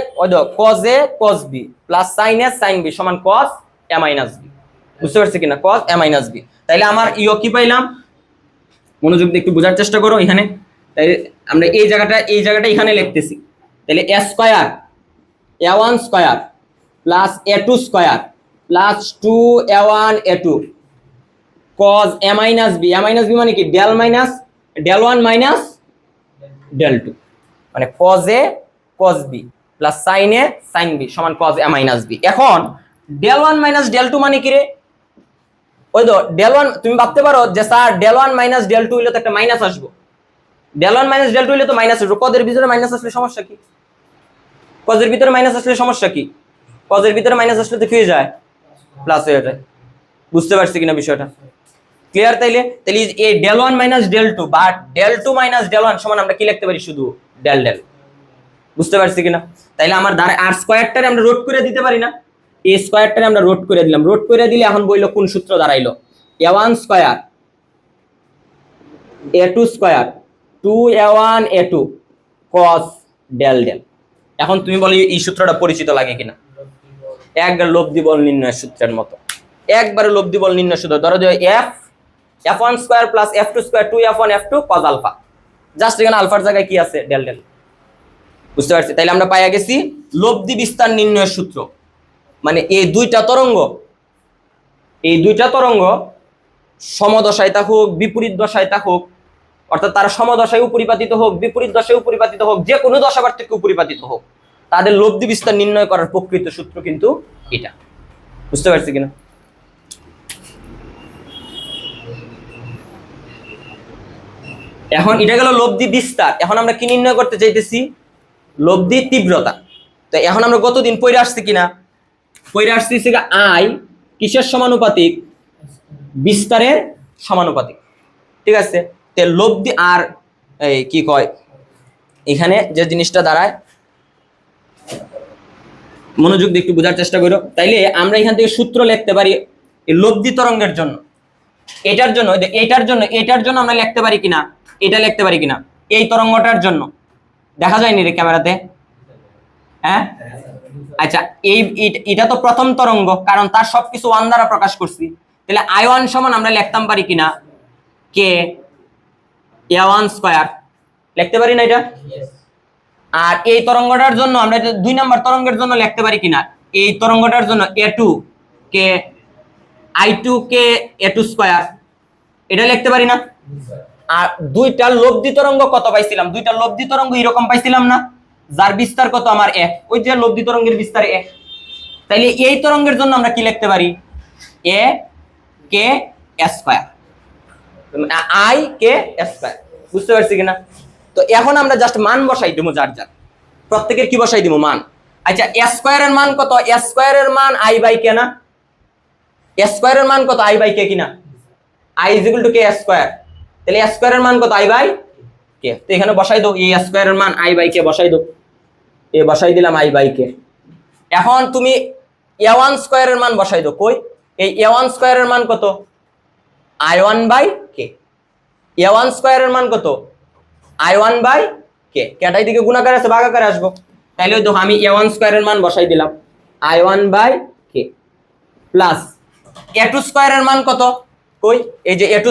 Speaker 1: cos b plus sin a sin b সমান cos a minus b। বুঝতে পারছি কিনা, cos a minus b। তাইলে আমার ইও কি পাইলাম, মনোযোগ দিয়ে একটু বোঝার চেষ্টা করো এখানে। তাই আমরা এই জায়গাটা এখানে লিখতেছি, তাহলে a square a1 square plus a2 square plus 2a1 a2 cos a minus b মানে কি, del 1 মাইনাস del 2, মানে cos a cos b plus sin a sin b সমান cos a minus b। এখন del one minus del two মানে কি রে? ওই তো ডেল ওয়ান, তুমি ভাবতে পারো যে sir del one minus del two হইলে তো একটা মাইনাস আসবো, del one minus del two হইলে তো মাইনাস আসবো, কজের ভিতরে মাইনাস আসলে সমস্যা কি? কজের ভিতরে মাইনাস আসলে সমস্যা কি? কজের ভিতরে মাইনাস আসলে তো কি হয়ে যায়? প্লাস হয়ে যায়। বুঝতে পারছি কিনা বিষয়টা? ক্লিয়ার? তাইলে তাহলে এই del one minus del two বা del two minus del one সমান আমরা কি লিখতে পারি? শুধু ডেল ডেল। বুঝতে পারছি কিনা? তাইলে আমার দ্বারা আর স্কয়ারটারে আমরা রোড করে দিতে পারি না? এ স্কয়ারটারে আমরা রোড করে দিলাম, রোড করে দিলে এখন বইলো কোন সূত্র দাঁড়াইলো? এ ওয়ান স্কয়ার এ টু স্কয়ার টু এ ওয়ান এ টু কস ডেল ডেল। এখন তুমি বলো এই সূত্রটা পরিচিত লাগে কিনা? একবার লব্ধি বল নির্ণয়ের সূত্রের মতো, একবারে লব্ধি বল নির্ণয় সূত্র। ধরো যে F one square plus F two square two F one F two cos alpha, just এখানে আলফার জায়গায় কি আছে? Del del. বুঝতে পারছি? তাইলে আমরা পাইয়া গেছি লব্ধি বিস্তার নির্ণয়ের সূত্র। মানে এই দুইটা তরঙ্গ সমদশায় থাকুক বিপরীত দশায় থাকুক, অর্থাৎ তারা সমদশায় উপরিপাতিত হোক বিপরীত দশায় উপরিপাতিত হোক, যে কোনো দশা পার্থক্যে উপরিপাতিত হোক, তাদের লব্ধি বিস্তার নির্ণয় করার প্রকৃত সূত্র কিন্তু এটা। বুঝতে পারছি কিনা? এখন এটা গেল লব্ধি বিস্তার। এখন আমরা কি নির্ণয় করতে চাইতেছি? লব্ধি তীব্রতা। তো এখন আমরা গতদিন পড়ে আসছি কিনা? পড়ে আসছি আই কিসের সমানুপাতিক? বিস্তারের সমানুপাতিক। ঠিক আছে? তে লব্ধি আর এই কি কয় এখানে যে জিনিসটা দাঁড়ায়, মনোযোগ দিয়ে একটু বোঝার চেষ্টা করো। তাইলে আমরা এখান থেকে সূত্র লিখতে পারি এই লব্ধি তরঙ্গের জন্য, এটার জন্য আমরা লিখতে পারি কিনা? এটা লিখতে পারি কিনা? এই তরঙ্গটার জন্য দেখা যায়নি রে ক্যামেরাতে? হ্যাঁ, আচ্ছা এটা তো প্রথম তরঙ্গ, কারণ তার সবকিছু ওয়ান দ্বারা প্রকাশ করছি। তাহলে আই ওয়ান সমান আমরা লিখতাম পারি কিনা? কে এ ওয়ান স্কয়ার লিখতে পারি না এটা? আর এই তরঙ্গটার জন্য আমরা দুই নাম্বার তরঙ্গের জন্য লিখতে পারি কিনা? এই তরঙ্গটার জন্য A two K I two K A two square, এটা লিখতে পারি না? আর দুইটা লব্ধি তরঙ্গ কত পাইছিলাম? দুইটা লব্ধি তরঙ্গ এরকম পাইছিলাম না, যার বিস্তার কত? আমার এক। ওই যে লব্ধি তরঙ্গের বিস্তার এক। তাইলে এই তরঙ্গের জন্য আমরা কি লিখতে পারি? এ কে স্কয়ার, আই কে স্কয়ার। বুঝতে পারছি কিনা? তো এখন আমরা জাস্ট মান বসাই দিব, যার যার প্রত্যেকের কি বসাই দিব? মান। আচ্ছা স্কয়ারের মান কত? স্কয়ারের মান আই বাই কে না? স্কয়ারের মান কত? আই বাই কে কিনা? I is equal two K square. তাহলে স্কয়ারের মান কত? আই বাই কে। তো এখানে বসাই দাও এই স্কয়ারের মান আই বাই কে বসাই দাও। এ বসাই দিলাম আই বাই কে। এখন তুমি এ ওয়ান স্কয়ারের মান বসাই দাও। কই? এই এ ওয়ান স্কয়ারের মান কত? I one by K. A one স্কয়ারের মান কত? I one by K. কেটাই দিকে গুণাকার আছে ভাগাকারে আসবো। তাইলে দেখো আমি এ ওয়ান স্কয়ারের মান বসাই দিলাম I one by K plus A two স্কয়ারের মান কত? কই? এই যে এ টু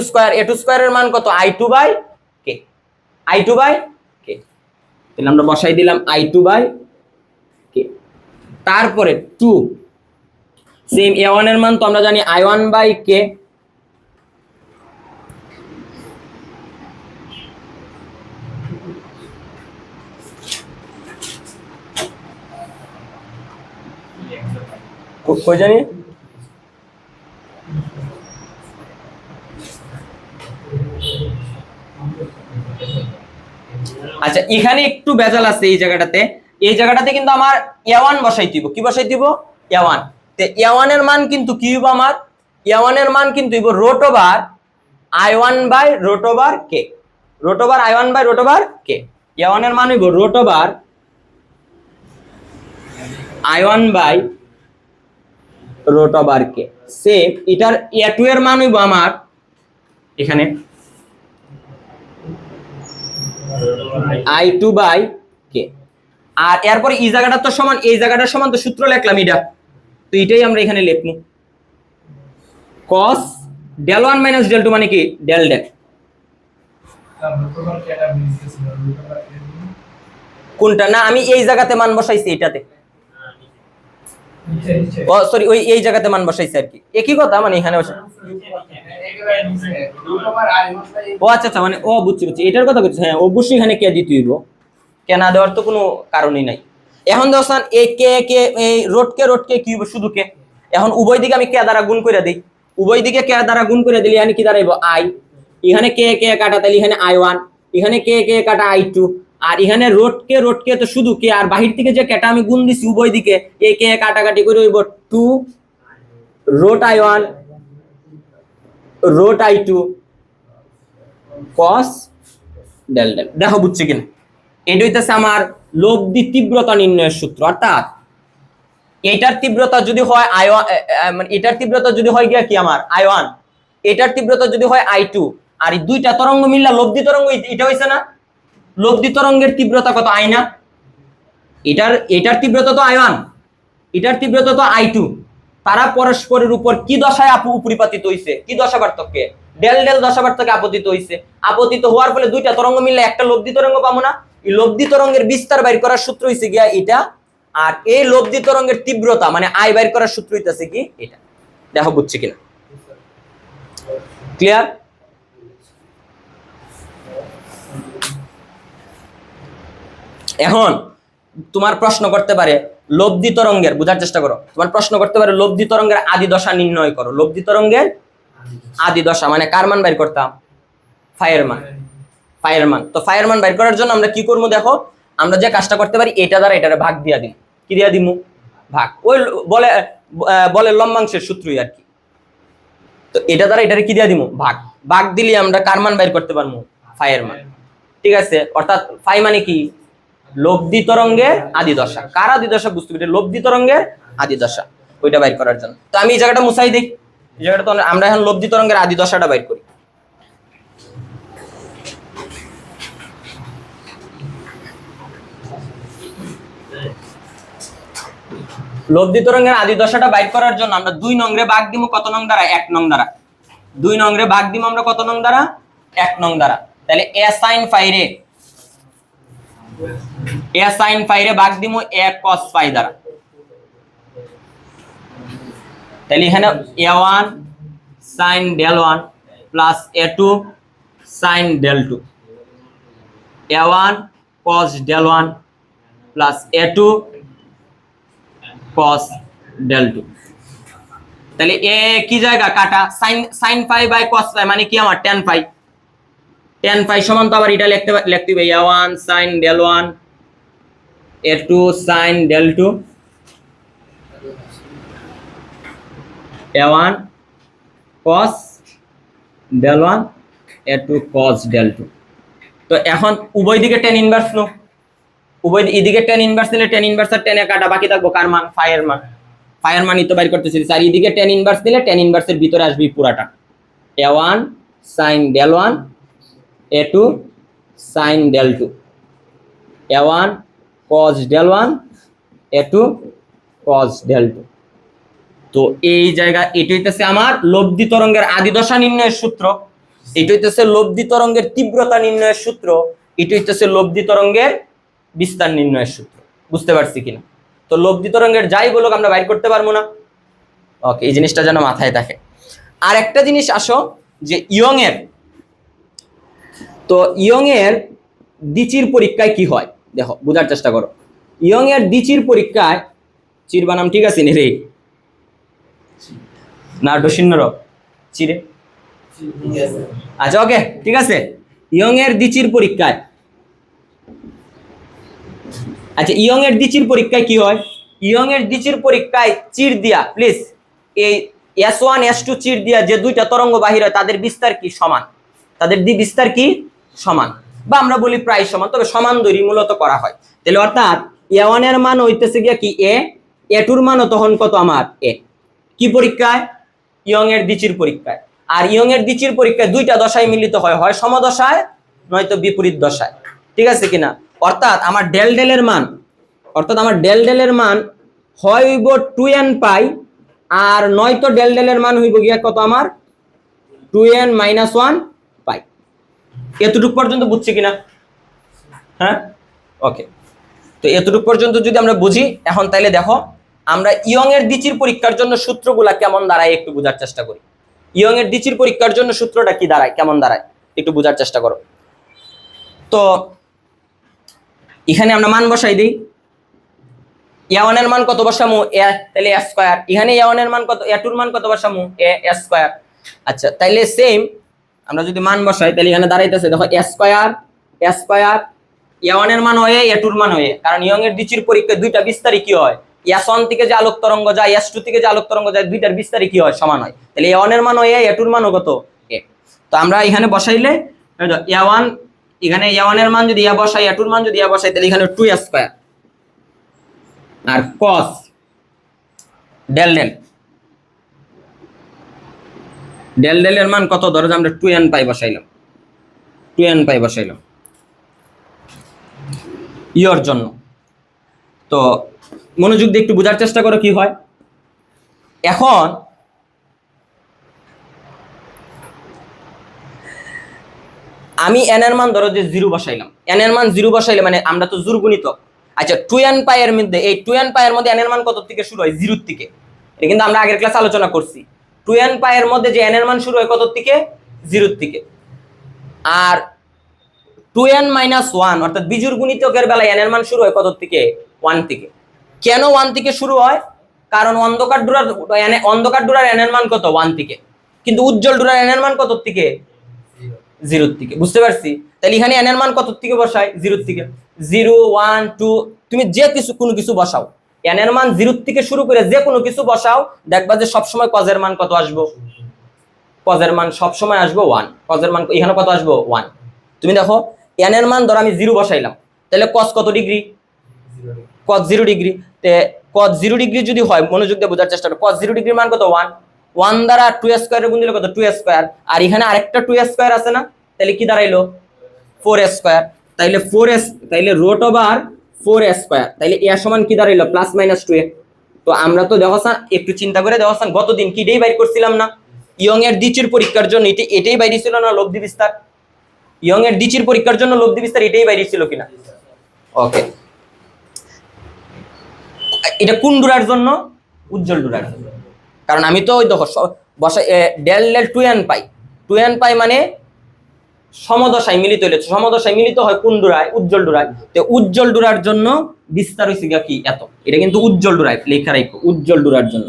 Speaker 1: স্কয়ারের মান কত? I two by K. I two by K. তাহলে আমরা বসাই দিলাম আই টু বাই কে। তারপরে টু সেম এ ওয়ান এর মান তো আমরা জানি আই ওয়ান বাই কে। কই জানি? আচ্ছা এখানে একটু ভেজাল আছে এই জায়গাটাতে। এই জায়গাটাতে কিন্তু আমার এ ওয়ান বসাই দিব। কি বসাই দিব? এ ওয়ান। তো এ ওয়ান এর মান কিন্তু কি হইব? আমার এ ওয়ান এর মান কিন্তু হইব root over I one by root over K. Root over I one by root over K. A one এর মান হইব root over I one by root over K. Same এটার এ টু এর মান হইব আমার এখানে আই টু বাই কে। আর এরপরে এই জায়গাটা তো সমান, এই জায়গাটার সমান তো সূত্র লিখলাম এটা, তো এটাই আমরা এখানে লিখবো cos del 1 minus del 2 মানে কি? del del। কোনটা? না আমি এই জায়গাতে মান বসাইছি এটাতে। ও সরি, ওই এই জায়গাতে মান বসাইছি আর কি, একই কথা। মানে এখানে ও আচ্ছা আচ্ছা, মানে ও বুঝছি এটার কথা বলছি। হ্যাঁ অবশ্যই এখানে কে দিতে হইব, কে না দেওয়ার তো কোনো কারণই নাই। এখন দেখছেন এই কে কে এই রোড কে কি হইব? শুধু কে। এখন উভয় দিকে আমি কে দ্বারা গুণ করে দিই, উভয় দিকে কে দ্বারা গুণ করে দিলে এখানে কি দাঁড়াইবো আই, এখানে কে কে কাটা তাহলে এখানে I1, এখানে কে কে কাটা I2, আর এখানে রোড কে তো শুধু কে, আর বাহির থেকে যে কেটা আমি গুণ দিছি উভয় দিকে এই কে কাটাকাটি করে হইব 2 root I1 root I2 cos del del. দেখো বুঝছি কিনা, এটা হইতেছে আমার লব্ধি তীব্রতা নির্ণয়ের সূত্র। অর্থাৎ এটার তীব্রতা যদি হয় I1, মানে এটার তীব্রতা যদি হয় গিয়া কি আমার I1, এটার তীব্রতা যদি হয় I2, আর এই দুইটা তরঙ্গ মিললা লব্ধি তরঙ্গ এটা হইছে না, লব্ধি তরঙ্গের তীব্রতা কত I না, এটার তীব্রতা তো I1, এটার তীব্রতা তো I2, তারা পরস্পরের উপর কি দশায় উপরিপাতিত হইছে, কি দশা পার্থক্যে, ডেল ডেল দশা পার্থক্যে আপতিত হইছে। আপতিত হওয়ার ফলে দুইটা তরঙ্গ মিললে একটা লব্ধি তরঙ্গ পাবো না। এই লব্ধি তরঙ্গের বিস্তার বাইর করার সূত্র হইছে গিয়া এটা, আর এই লব্ধি তরঙ্গের তীব্রতা মানে I বাইর করার সূত্র হইতাছে কি এটা। দেখো বুঝছি কিনা, ক্লিয়ার? এখন তোমার প্রশ্ন করতে পারে লব্ধি তরঙ্গের, বোঝার চেষ্টা করো, তোমার প্রশ্ন করতে পারে লব্ধি তরঙ্গের আদি দশা নির্ণয় করো। লব্ধি তরঙ্গের আদি দশা মানে কার মান বাইর করতাম, ফাইয়ের মান, ফাইয়ের মান। তো ফাইয়ের মান বাইর করার জন্য আমরা কি করবো দেখো, আমরা যে কাজটা করতে পারি এটা দ্বারা এটারে ভাগ দিয়া দিই, কি দিয়া দিমু ভাগ, ওই বলে লম্বাংশের সূত্রই আর কি। তো এটা দ্বারা এটারে কি দিয়া দিমু ভাগ, ভাগ দিলে আমরা কার মান বাইর করতে পারবো, ফাইয়ের মান। ঠিক আছে, অর্থাৎ ফাই মানে কি, লব্ধি তরঙ্গের আদি দশা। কার আদি দশা বুঝতে পারি, লব্ধি তরঙ্গের আদি দশা, ওইটা বাইর করার জন্য। তো আমি এই জায়গাটা মুছাই দিই, এই জায়গাটা তো আমরা এখন লব্ধি তরঙ্গের আদি দশাটা বাইর করি। লব্ধি তরঙ্গের আদি দশাটা বাইর করার জন্য আমরা 2 নং রে ভাগ দিব কত নং দ্বারা, 1 নং দ্বারা। 2 নং রে ভাগ দিব আমরা কত নং দ্বারা, 1 নং দ্বারা। তাহলে a sin phi রে, a sin phi রে ভাগ দিব a cos phi দ্বারা। তাহলে এখানে a1 sin del 1 plus a2 sin del 2, a1 cos del 1 plus a2 cos del 2। তাহলে এ কি জায়গা কাটা, sin phi by cos phi মানে কি আমার tan phi, tan phi সমান তো আবার এটা লিখতে হবে a1 sin del 1 a2 sin del 2, a1 cos del 1 a2 cos del 2। তো এখন উভয় দিকে tan ইনভার্স নো, উভয় এদিকে tan ইনভার্স নিলে tan ইনভার্স আর tan এ কাটা, বাকি থাকবো কার মান, phi এর মান। phi এর মানই তো বাইর করতেছি। আর এদিকে tan ইনভার্স নিলে tan ইনভার্সের ভিতরে আসবে পুরাটা, a1 sin del 1 a2 sin del 2, a1 cos del 1 a2 cos del 2। তো এই জায়গা এটা হইতেছে আমার লব্ধি তরঙ্গের আদি দশা নির্ণয়ের সূত্র, এটা হইতেছে লব্ধি তরঙ্গের তীব্রতা নির্ণয়ের সূত্র, এটা হইতেছে লব্ধি তরঙ্গের বিস্তার নির্ণয়ের সূত্র। বুঝতে পারছি কিনা? তো লব্ধি তরঙ্গের যাই বলুক আমরা বাইর করতে পারবো না। ওকে, এই জিনিসটা যেন মাথায় থাকে। আর একটা জিনিস আসো যে ইয়ং এর, তো ইয়ং এর দ্বিচির পরীক্ষায় কি হয় দেখো, বোঝার চেষ্টা করো। ইয়ং এর দ্বিচির পরীক্ষায়, চির বানাম ঠিক আছে রে না ডসিন্নর চিরে, আচ্ছা ওকে ঠিক আছে। ইয়ং এর দ্বিচির পরীক্ষায়, আচ্ছা ইয়ং এর দ্বিচির পরীক্ষায় কি হয়, ইয়ং এর দ্বিচির পরীক্ষায় চির দিয়া, প্লিজ এই S1 S2 চির দিয়া যে দুইটা তরঙ্গ বাহির হয় তাদের বিস্তার কি সমান, তাদের বিস্তার কি সমান, বা আমরা বলি প্রায় সমান, তবে সমান দৈর্ঘ্য মূলত করা হয়। তাহলে অর্থাৎ A1 এর মান হইতেছে গিয়া কি A, A2 এর মানও তখন কত আমার A। কি পরীক্ষায়, ইয়ং এর দ্বিচির পরীক্ষায়। আর ইয়ং এর দ্বিচির পরীক্ষায় দুইটা দশায় মিলিত হয়, হয় সমদশায় নয়তো বিপরীত দশায়। ঠিক আছে কিনা? অর্থাৎ আমার ডেল ডেলের মান, অর্থাৎ আমার ডেল ডেলের মান হয় হইব 2n পাই, আর নয়তো ডেল ডেলের মান হইব গিয়া কত আমার 2n - 1 পাই। এতটুকু পর্যন্ত বুঝছি কিনা? হ্যাঁ ওকে, তো এতটুকু পর্যন্ত যদি আমরা বুঝি এখন, তাইলে দেখো আমরা ইয়ং এর দ্বিচির পরীক্ষার জন্য সূত্রগুলা কেমন দাঁড়ায় একটু বোঝার চেষ্টা করি। ইয়ং এর দ্বিচির পরীক্ষার জন্য সূত্রটা কি দাঁড়ায়, কেমন দাঁড়ায় একটু বোঝার চেষ্টা করো। তো এখানে আমরা মান বসাই দিই, a1 এর মান কত বসামু a, তাহলে a স্কয়ার। এখানে a1 এর মান কত, a2 এর মান কত বসামু a স্কয়ার। আচ্ছা তাইলে সেম আমরা যদি মান বসাই তাহলে এখানে দাঁড়াইতেছে দেখো a স্কয়ার a1 এর মান হয় a2 এর মান হয়, কারণ ইয়ং এর দ্বিচির পরীক্ষায় দুইটা বিস্তারই কি হয়, s1 থেকে যে আলোক তরঙ্গ যায় s2 থেকে যে আলোক তরঙ্গ যায় দুইটার বিস্তারই কি হয়, সমান হয়। তাহলে a1 এর মান হয় a2 এর মান কত a। তো আমরা এখানে বসাইলে a1, এখানে a1 এর মান যদি a বসাই, a2 এর মান যদি a বসাই, তাহলে এখানে 2a স্কয়ার আর cos del del del del এর মান কত, ধরো আমরা 2n পাই বসাইলাম, 2n পাই বসাইলাম ইয়র জন্য। তো মনোযোগ দিয়ে একটু বোঝার চেষ্টা করো কি হয়। এখন আমি n এর মান ধরো যে 0 বসাইলাম, n এর মান 0 বসাইলে মানে আমরা তো জোড় গুণিতক। আচ্ছা 2n পাই এর মধ্যে, এই 2n পাই এর মধ্যে n এর মান কত থেকে শুরু হয়, 0 থেকে। এটা কিন্তু আমরা আগের ক্লাসে আলোচনা করছি। 2n পাই এর মধ্যে যে n এর মান শুরু হয় কত থেকে, 0 থেকে। আর 2n মাইনাস 1 অর্থাৎ বিজোড় গুণিতকের বেলায় n এর মান শুরু হয় কত থেকে, 1 থেকে। কেন 1 থেকে শুরু হয়, কারণ অন্ধকার ডোরার n এর মান কত, 1 থেকে, কিন্তু উজ্জ্বল ডোরার n এর মান কত থেকে, 0 থেকে। বুঝতে পারছি? তাহলে এখানে n এর মান কত থেকে বসাই, 0 থেকে। 0 1 2 তুমি যে কিছু কোনো কিছু বসাও, n এর মান 0 থেকে শুরু করে যে কোনো কিছু বসাও, দেখবা যে সব সময় cos এর মান কত আসবে, cos এর মান সব সময় আসবে 1। cos এর মান এখানে কত আসবে, 1। তুমি দেখো n এর মান ধরো আমি 0 বসাইলাম, তাহলে cos কত ডিগ্রি, cos 0 ডিগ্রি। তে cos 0 ডিগ্রি যদি হয়, মনোযোগ দিয়ে বোঝার চেষ্টা করো, cos 0 ডিগ্রির মান কত, 1। 1 দ্বারা 2 স্কয়ার গুণ দিলে কত, 2 স্কয়ার। আর এখানে আরেকটা 2 স্কয়ার আছে না, তাহলে কি দাঁড়াইলো, 4 স্কয়ার। তাইলে 4s, তাইলে রুট ওভার 4 স্কয়ার, তাইলে a সমান কি দাঁড়াইলো, প্লাস মাইনাস 2a। তো আমরা তো দেখো একটু চিন্তা করে দেখো গতদিন কি ডেই বাইর করছিলাম না, ইয়ং এর দ্বিচির পরীক্ষার জন্য এটাই বাইরে ছিল না, লব্ধি বিস্তার। ইয়ং এর দ্বিচির পরীক্ষার জন্য লব্ধি বিস্তার এটাই বাইরে ছিল কিনা, ওকে। এটা কোন ডোরার জন্য, উজ্জ্বল ডোরার জন্য। কারণ আমি তো ওই দেখো বসা ডেল ডেল 2n পাই, 2n পাই মানে সমদশায় মিলিত হইলে, সমদশায় মিলিত হয় কোন ডোরায়, উজ্জ্বল ডোরায়। তো উজ্জ্বল ডোরার জন্য বিস্তার হইছে কি এত, এটা কিন্তু উজ্জ্বল ডোরায় লেখা রাখো, উজ্জ্বল ডোরার জন্য,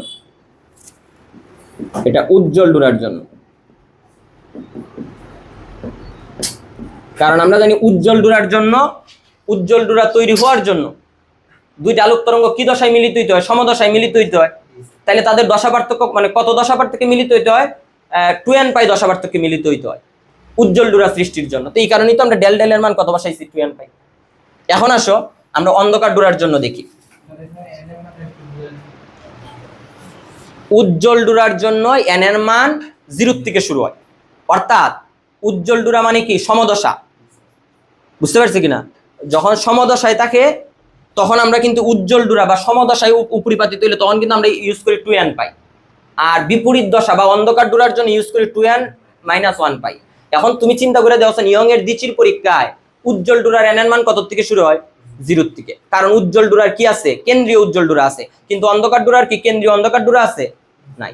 Speaker 1: এটা উজ্জ্বল ডোরার জন্য। কারণ আমরা জানি উজ্জ্বল ডোরার জন্য, উজ্জ্বল ডোরা তৈরি হওয়ার জন্য দুইটা আলোক তরঙ্গ কি দশায় মিলিত হইতে হয়, সমদশায় মিলিত হইতে হয়। তাহলে তাদের দশা পার্থক্য মানে কত দশা পার্থক্যে মিলিত হইতে হয়, 2n পাই দশা পার্থক্যে মিলিত হইতে হয় উজ্জ্বল ডোরা সৃষ্টির জন্য। তো এই কারণেই তো আমরা ডেল ডেল এর মান কত বসাইছি, 2n পাই। এখন আসো আমরা অন্ধকার ডোরার জন্য দেখি। উজ্জ্বল ডোরার জন্য n এর মান 0 থেকে শুরু হয়, অর্থাৎ উজ্জ্বল ডোরা মানে কি, সমদশা। বুঝতে পারছি কিনা, যখন সমদশায় থাকে তখন আমরা কিন্তু উজ্জ্বল ডোরা বা সমদশায় উপরিপাতিত হইলে তখন কিন্তু আমরা ইউজ করি 2n পাই। আর বিপরীত দশা বা অন্ধকার ডোরার জন্য ইউজ করি 2n মাইনাস 1 পাই। এখন তুমি চিন্তা করে দেখো ইয়ং এর দ্বিচির পরীক্ষায় উজ্জ্বল ডোরার n এর মান কত থেকে শুরু হয়, 0 থেকে। কারণ উজ্জ্বল ডোরার কি আছে, কেন্দ্রীয় উজ্জ্বল ডোরা আছে, কিন্তু অন্ধকার ডোরার কি কেন্দ্রীয় অন্ধকার ডোরা আছে, নাই।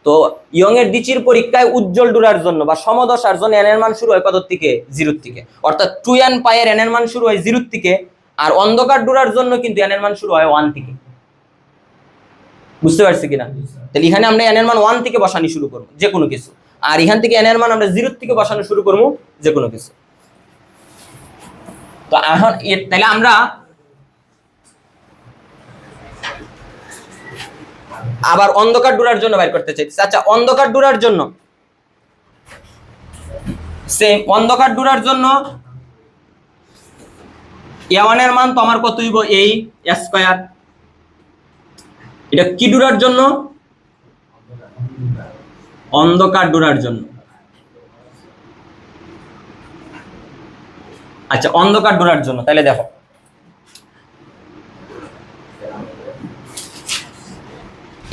Speaker 1: তো ইয়ং এর দ্বিচির পরীক্ষায় উজ্জ্বল ডোরার জন্য বা সমদশার জন্য n এর মান শুরু হয় কত থেকে, 0 থেকে। অর্থাৎ 2n পাই এর n এর মান শুরু হয় 0 থেকে, আর অন্ধকার ডোরার জন্য কিন্তু n এর মান শুরু হয় 1 থেকে। বুঝতে পারছি কিনা, তাহলে এখানে আমরা n এর মান 1 থেকে বসানো শুরু করব যে কোনো কিছু, আর এখান থেকে n এর মান আমরা 0 থেকে বসানো শুরু করব যে কোনো কিছু। তো এখন তাহলে আমরা আবার অন্ধকার ডোরার জন্য বের করতে চাইছি। আচ্ছা অন্ধকার ডোরার জন্য সেম, অন্ধকার ডোরার জন্য a1 এর মান তো আমার কত হইব, এই a স্কয়ার। এটা কি ডোরার জন্য, অন্ধকার ডোরার জন্য। আচ্ছা অন্ধকার ডোরার জন্য তাহলে দেখো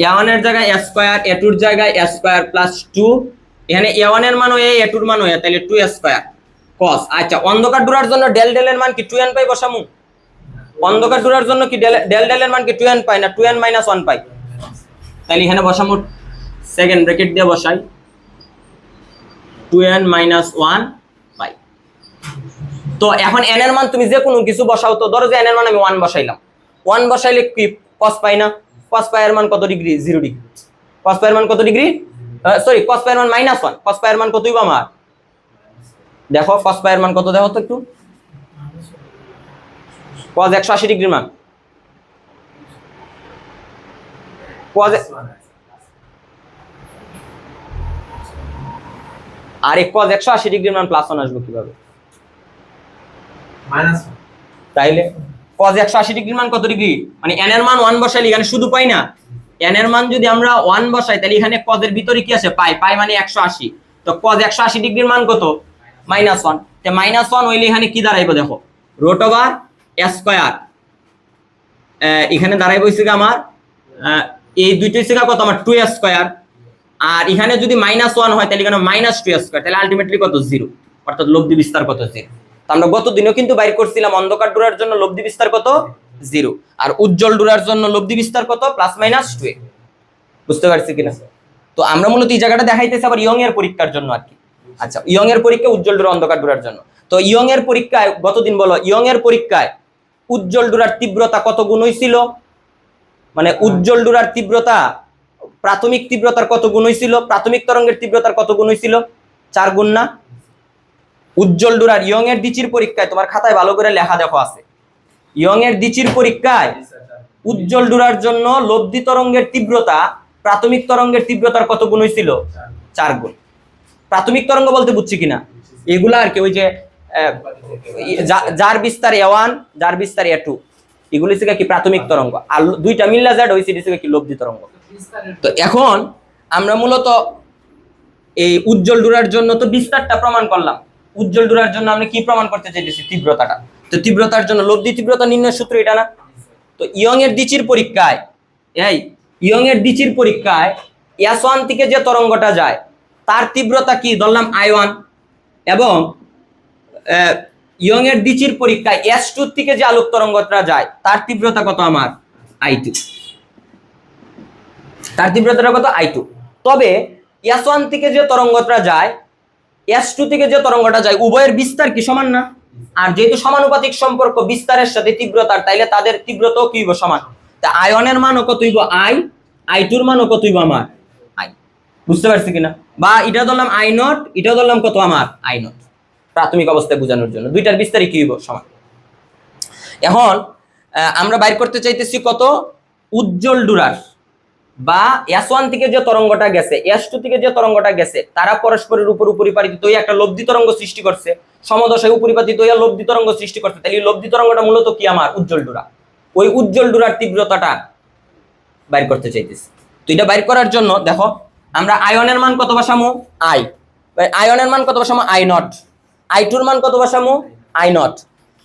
Speaker 1: a1 এর জায়গায় a স্কয়ার, a2 এর জায়গায় a স্কয়ার প্লাস 2, এখানে a1 এর মান হয় a2 এর মান হয় তাহলে 2 স্কয়ার cos। আচ্ছা অন্ধকার ডোরার জন্য ডেল ডেল এর মান কি 2n পাই বসামু, অন্ধকার ডোরার জন্য কি ডেল ডেল এর মান কি 2n পাই না 2n মাইনাস 1 পাই, তাহলে এখানে বসামু সেকেন্ড ব্র্যাকেট দিয়ে বসাই 2n মাইনাস 1 পাই। তো এখন n এর মান তুমি যে কোনো কিছু বসাও, তো ধরো যে n এর মান আমি 1 বসাইলাম, 1 বসাইলে কি cos পাই না, cos পাই এর মান কত ডিগ্রি? 0 ডিগ্রি। cos পাই এর মান কত ডিগ্রি? সরি, cos পাই এর মান -1, cos পাই এর মান কত হইব আমার? দেখো cos পাই এর মান কত, দেখো তো একটু। cos 180 ডিগ্রির মান, cos আর এই cos 180 ডিগ্রির মান +1 আসবে কিভাবে?
Speaker 2: -1।
Speaker 1: তাইলে cos 180 ডিগ্রির মান কত ডিগ্রি? মানে n এর মান 1 বসাইলে এখানে শুধু পাই না, n এর মান যদি আমরা 1 বসাই তাহলে এখানে cos এর ভিতরে কি আছে? পাই। পাই মানে 180। তো cos 180 ডিগ্রির মান কত? -1। তে -1 হইলে এখানে কি দাঁড়াইবো দেখো, √a²। এখানে দাঁড়াইবো হইছে আমার এই দুইটা হইছে কত আমার? 2a²। আর এখানে যদি -1 হয় তাহলে এখানে -2a², তাহলে আলটিমেটলি কত? 0। অর্থাৎ লব্ধি বিস্তার কত? 0। তো আমরা গত দিনও কিন্তু বাইর করছিলাম অন্ধকার ডোরার জন্য লব্ধি বিস্তার কত? 0। আর উজ্জ্বল ডোরার জন্য লব্ধি বিস্তার কত? +-2a। বুঝতে পারছি কিনা? তো আমরা মূলত এই জায়গাটা দেখাইতেছি আবার ইয়ং এর পরীক্ষার জন্য আর কি। আচ্ছা, ইয়ং এর পরীক্ষা উজ্জ্বল ডোরা অন্ধকার ডোরার জন্য। তো ইয়ং এর পরীক্ষায় গতদিন বলো, ইয়ং এর পরীক্ষায় উজ্জ্বল ডোরার তীব্রতা কত গুণ হইছিল? মানে উজ্জ্বল ডোরার তীব্রতা প্রাথমিক তীব্রতার কত গুণ হইছিল? প্রাথমিক তরঙ্গের তীব্রতার কত গুণ হইছিল? 4 গুণ না? উজ্জ্বল ডোরার ইয়ং এর দিচির পরীক্ষায় তোমার খাতায় ভালো করে লেখা দেখো আছে, ইয়ং এর দিচির পরীক্ষায় উজ্জ্বল ডোরার জন্য লব্ধি তরঙ্গের তীব্রতা প্রাথমিক তরঙ্গের তীব্রতার কত গুণ হইছিল? 4 গুণ। প্রাথমিক তরঙ্গ বলতে বুঝছি কিনা? এগুলা আর কি ওই যে যার বিস্তার a1, যার বিস্তার a2, এগুলো হচ্ছে কি প্রাথমিক তরঙ্গ। আর দুইটা মিল্লা জ্যাড হইছে কি লব্ধি তরঙ্গ। তো এখন আমরা মূলত এই উজ্জ্বল ডোরার জন্য তো বিস্তারটা প্রমাণ করলাম, উজ্জ্বল ডোরার জন্য আমরা কি প্রমাণ করতে চাইতেছি? তীব্রতাটা। তো তীব্রতার জন্য লব্ধি তীব্রতা নির্ণয় সূত্র এটা না? তো ইয়ং এর দিচির পরীক্ষায়, এই ইয়ং এর দিচির পরীক্ষায় S1 থেকে যে তরঙ্গটা যায় তার তীব্রতা কি ধরলাম? I1। এবং ইয়ং এর দিচির পরীক্ষায় S2 থেকে যে আলোক তরঙ্গটা যায় তার তীব্রতা কত আমার? I2। তার তীব্রতাটা কত? I2। তবে S1 থেকে যে তরঙ্গটা যায়, S2 থেকে যে তরঙ্গটা যায়, উভয়ের বিস্তার কি সমান না? আর যেহেতু সমানুপাতিক সম্পর্ক বিস্তারের সাথে তীব্রতার, তাইলে তাদের তীব্রতাও কি হইব? সমান। তা I1 এর মানও কত হইব? I, I2 এর মানও কত হইব আমার? I। বুঝতে পারছি কিনা? বা এটা ধরলাম I0, এটা ধরলাম কত আমার? I0। প্রাথমিক অবস্থায় বোঝানোর জন্য দুইটার বিস্তারই কি হইব? সমান। এখন আমরা বাইর করতে চাইতেছি কত? উজ্জ্বল ডোরার বা S1 থেকে যে তরঙ্গটা গেছে, S2 থেকে যে তরঙ্গটা গেছে, তারা পরস্পরের উপর উপরিপাতিত হয়ে একটা লব্ধি তরঙ্গ সৃষ্টি করছে, সমদশায় উপরিপাতিত হয়ে লব্ধি তরঙ্গ সৃষ্টি করছে। তাহলে এই লব্ধি তরঙ্গটা মূলত কি আমার? উজ্জ্বল ডোরা। ওই উজ্জ্বল ডোরার তীব্রতাটা বাইর করতে চাইতেছি। তো এটা বাইর করার জন্য দেখো আমরা আয়নের মান কত বসামু? I। আয়নের মান কত বসামু? I0। I2 এর মান কত বসামু? I0।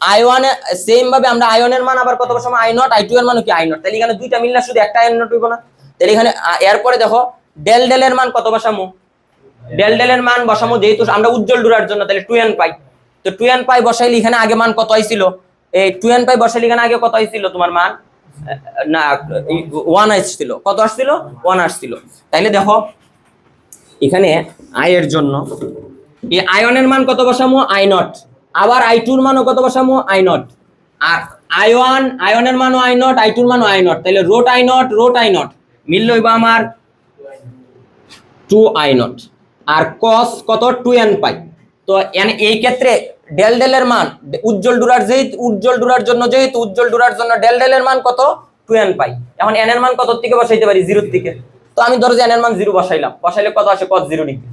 Speaker 1: I1 সেম ভাবে আমরা আয়নের মান আবার কত বসামু? I0। I2 এর মান কি? I0। তাহলে এখানে দুইটা মিললে শুধু একটা I0 হইব না? তাহলে এখানে এরপরে দেখো ডেল ডেল এর মান কত বসামু? ডেল ডেল এর মান বসামু, যেহেতু আমরা উজ্জ্বল ডোরার জন্য, তাহলে 2n পাই। তো 2n পাই বসাইলে এখানে আগে মান কত আইছিল? এই 2n পাই বসাইলে এখানে আগে কত আইছিল তোমার মান? না 1 আসছিল। কত আসছিল? 1 আসছিল। তাইলে দেখো এখানে I এর জন্য এই আয়নের মান কত বসামু? I0। আবার I2 এর মানও কত বসামু? I0। আর I1 আয়নের মানও I0, I2 এর মানও I0। তাহলে √I0 মিলল হইব আমার 2I0। আর cos কত? 2n পাই। তো এই ক্ষেত্রে ডেল ডেল এর মান উজ্জ্বল ডোরার, যেহেতু উজ্জ্বল ডোরার জন্য, যেহেতু উজ্জ্বল ডোরার জন্য ডেল ডেল এর মান কত? 2n পাই। এখন n এর মান কত থেকে বসাইতে পারি? 0 থেকে। তো আমি ধরো যে n এর মান 0 বসাইলাম, বসাইলে কত আসে? cos 0 degree.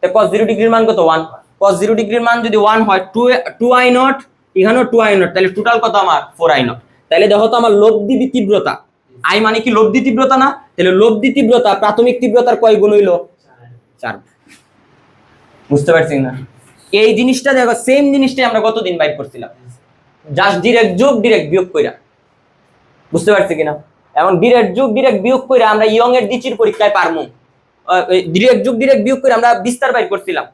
Speaker 1: তো cos 0 ডিগ্রির মান কত? 1। cos 0 ডিগ্রির মান যদি 1 হয়, 2I0, এখানেও 2I0, তাহলে টোটাল কত আমার? 4I0। তাহলে দেখো তো আমার লব্ধি তীব্রতা, I মানে কি লব্ধি তীব্রতা না? তাহলে লব্ধি তীব্রতা প্রাথমিক তীব্রতার কয় গুণ হইল? 4। বুঝতে পারছি না? এই জিনিসটা দেখো, সেম জিনিসটাই আমরা গতদিন বাইর করছিলাম, জাস্ট ডিরেক্ট যোগ ডিরেক্ট বিয়োগ কইরা। বুঝতে পারছি কিনা? এখন ডিরেক্ট যোগ ডিরেক্ট বিয়োগ কইরা আমরা ইয়ং এর দিচির পরীক্ষায় পারমু। ডিরেক্ট যোগ ডিরেক্ট বিয়োগ করে আমরা বিস্তার বাইর করছিলাম,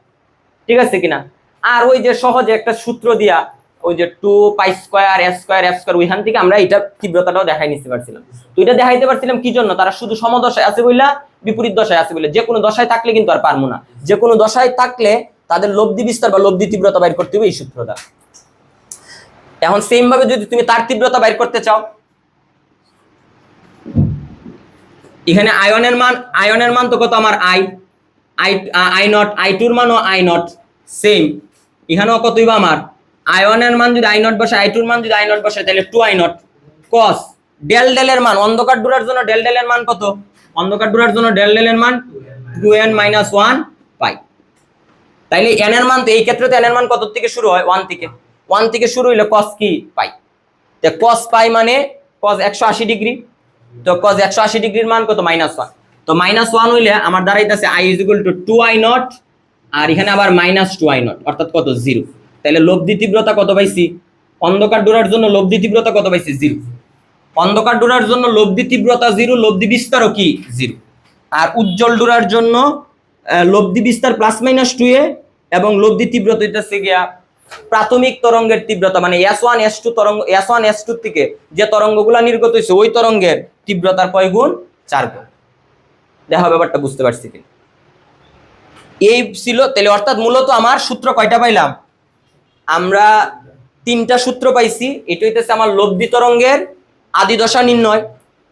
Speaker 1: ঠিক আছে কিনা? আর ওই যে সহজে একটা সূত্র দিয়া ওই যে 2π² f², ওইখান থেকে আমরা এটা তীব্রতাটাও দেখাই নিতে পারছিলাম। তো এটা দেখাইতে পারছিলাম কি জন্য? তারা শুধু সমদশায় আছে বইলা, বিপরীত দশায় আছে বলে। যে কোনো দশায় থাকলে কিন্তু আর পারবো না। যে কোনো দশায় থাকলে তাদের লব্ধি বিস্তার বা লব্ধি তীব্রতা বাইর করতে হবে এই সূত্রটা। এখন সেম ভাবে যদি তুমি তার তীব্রতা বাইর করতে চাও, এখানে আয়নের মান তো কত আমার I I I naught I টুর মানও আই নট সেম, এখানেও কত হইবা আমার আয়নের মান যদি আই নট বসে আই টুর মান যদি আই নট বসে তাহলে 2 আই নট cos ডেল ডেলের মান অন্ধকার ডোরার জন্য ডেল ডেলের মান কত, অন্ধকার ডোরার জন্য ডেল ডেলের মান 2n - 1 পাই। তাইলে n এর মান তো এই ক্ষেত্রে তো n এর মান কত থেকে শুরু হয় 1 থেকে শুরু হইলে cos কি পাই, তো cos পাই মানে cos 180 ডিগ্রি, তো cos 180 ডিগ্রির মান কত -1, তো -1 হইলে আমার দাঁড়াইতেছে i = 2i নট আর এখানে আবার -2i নট অর্থাৎ কত 0। তাহলে লব্ধি তীব্রতা কত পাইছি, অন্ধকার ডোরার জন্য লব্ধি তীব্রতা কত পাইছি 0, অন্ধকার ডোরার জন্য লব্ধি তীব্রতা 0, লব্ধি বিস্তারও কি 0, আর উজ্জ্বল ডোরার জন্য লব্ধি বিস্তার +-2a এবং লব্ধি তীব্রতা হইতেছে গিয়া প্রাথমিক তরঙ্গের তীব্রতা মানে S1 S2 তরঙ্গ S1 S2 থেকে যে তরঙ্গগুলা নির্গত হইছে ওই তরঙ্গের তীব্রতার কয় গুণ 4 গুণ। দেখো ব্যাপারটা বুঝতে পারছি কি, এই ছিল তাহলে অর্থাৎ মূলত আমার সূত্র কয়টা পাইলাম, আমরা 3টা সূত্র পাইছি। এটা হইতেছে আমার লব্ধি তরঙ্গের আদি দশা নির্ণয়,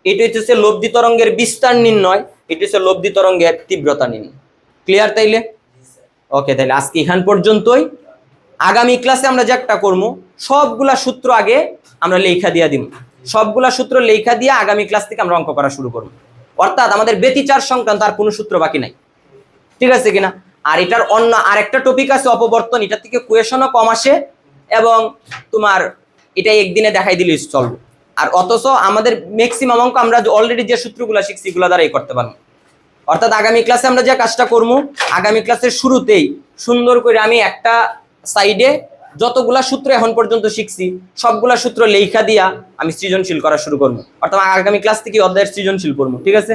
Speaker 1: এটা হইতেছে লব্ধি তরঙ্গের বিস্তার নির্ণয়, এটা হচ্ছে লব্ধি তরঙ্গের তীব্রতা নির্ণয়। ক্লিয়ার তাইলে? ওকে, তাহলে আজকে এখান পর্যন্তই। আগামী ক্লাসে আমরা যে একটা করবো সবগুলা সূত্র আগে আমরা লেখা দিয়া দিব, সবগুলা সূত্র লেখা দিয়ে আগামী ক্লাস থেকে আমরা অঙ্ক করা শুরু করবো, অর্থাৎ আমাদের ব্যতিচার সংক্রান্ত আর কোনো সূত্র বাকি নাই, ঠিক আছে কিনা? আর এটার অন্য আরেকটা টপিক আছে অপবর্তন, এটা থেকে কোয়েশনও কম আসে এবং তোমার এটা একদিনে দেখাই দিলে চলবে। আর অথচ আমাদের ম্যাক্সিমাম অঙ্ক আমরা অলরেডি যে সূত্রগুলো শিখছি এগুলো দ্বারাই করতে পারবো। অর্থাৎ আগামী ক্লাসে আমরা যে কাজটা করবো, আগামী ক্লাসের শুরুতেই সুন্দর করে আমি একটা সাইডে যতগুলা সূত্র এখন পর্যন্ত শিখছি সবগুলা সূত্র লেখা দিয়া আমি সৃজনশীল করা শুরু করবো, অর্থাৎ আগামী ক্লাস থেকে অধ্যায়ের সৃজনশীল করবো, ঠিক আছে?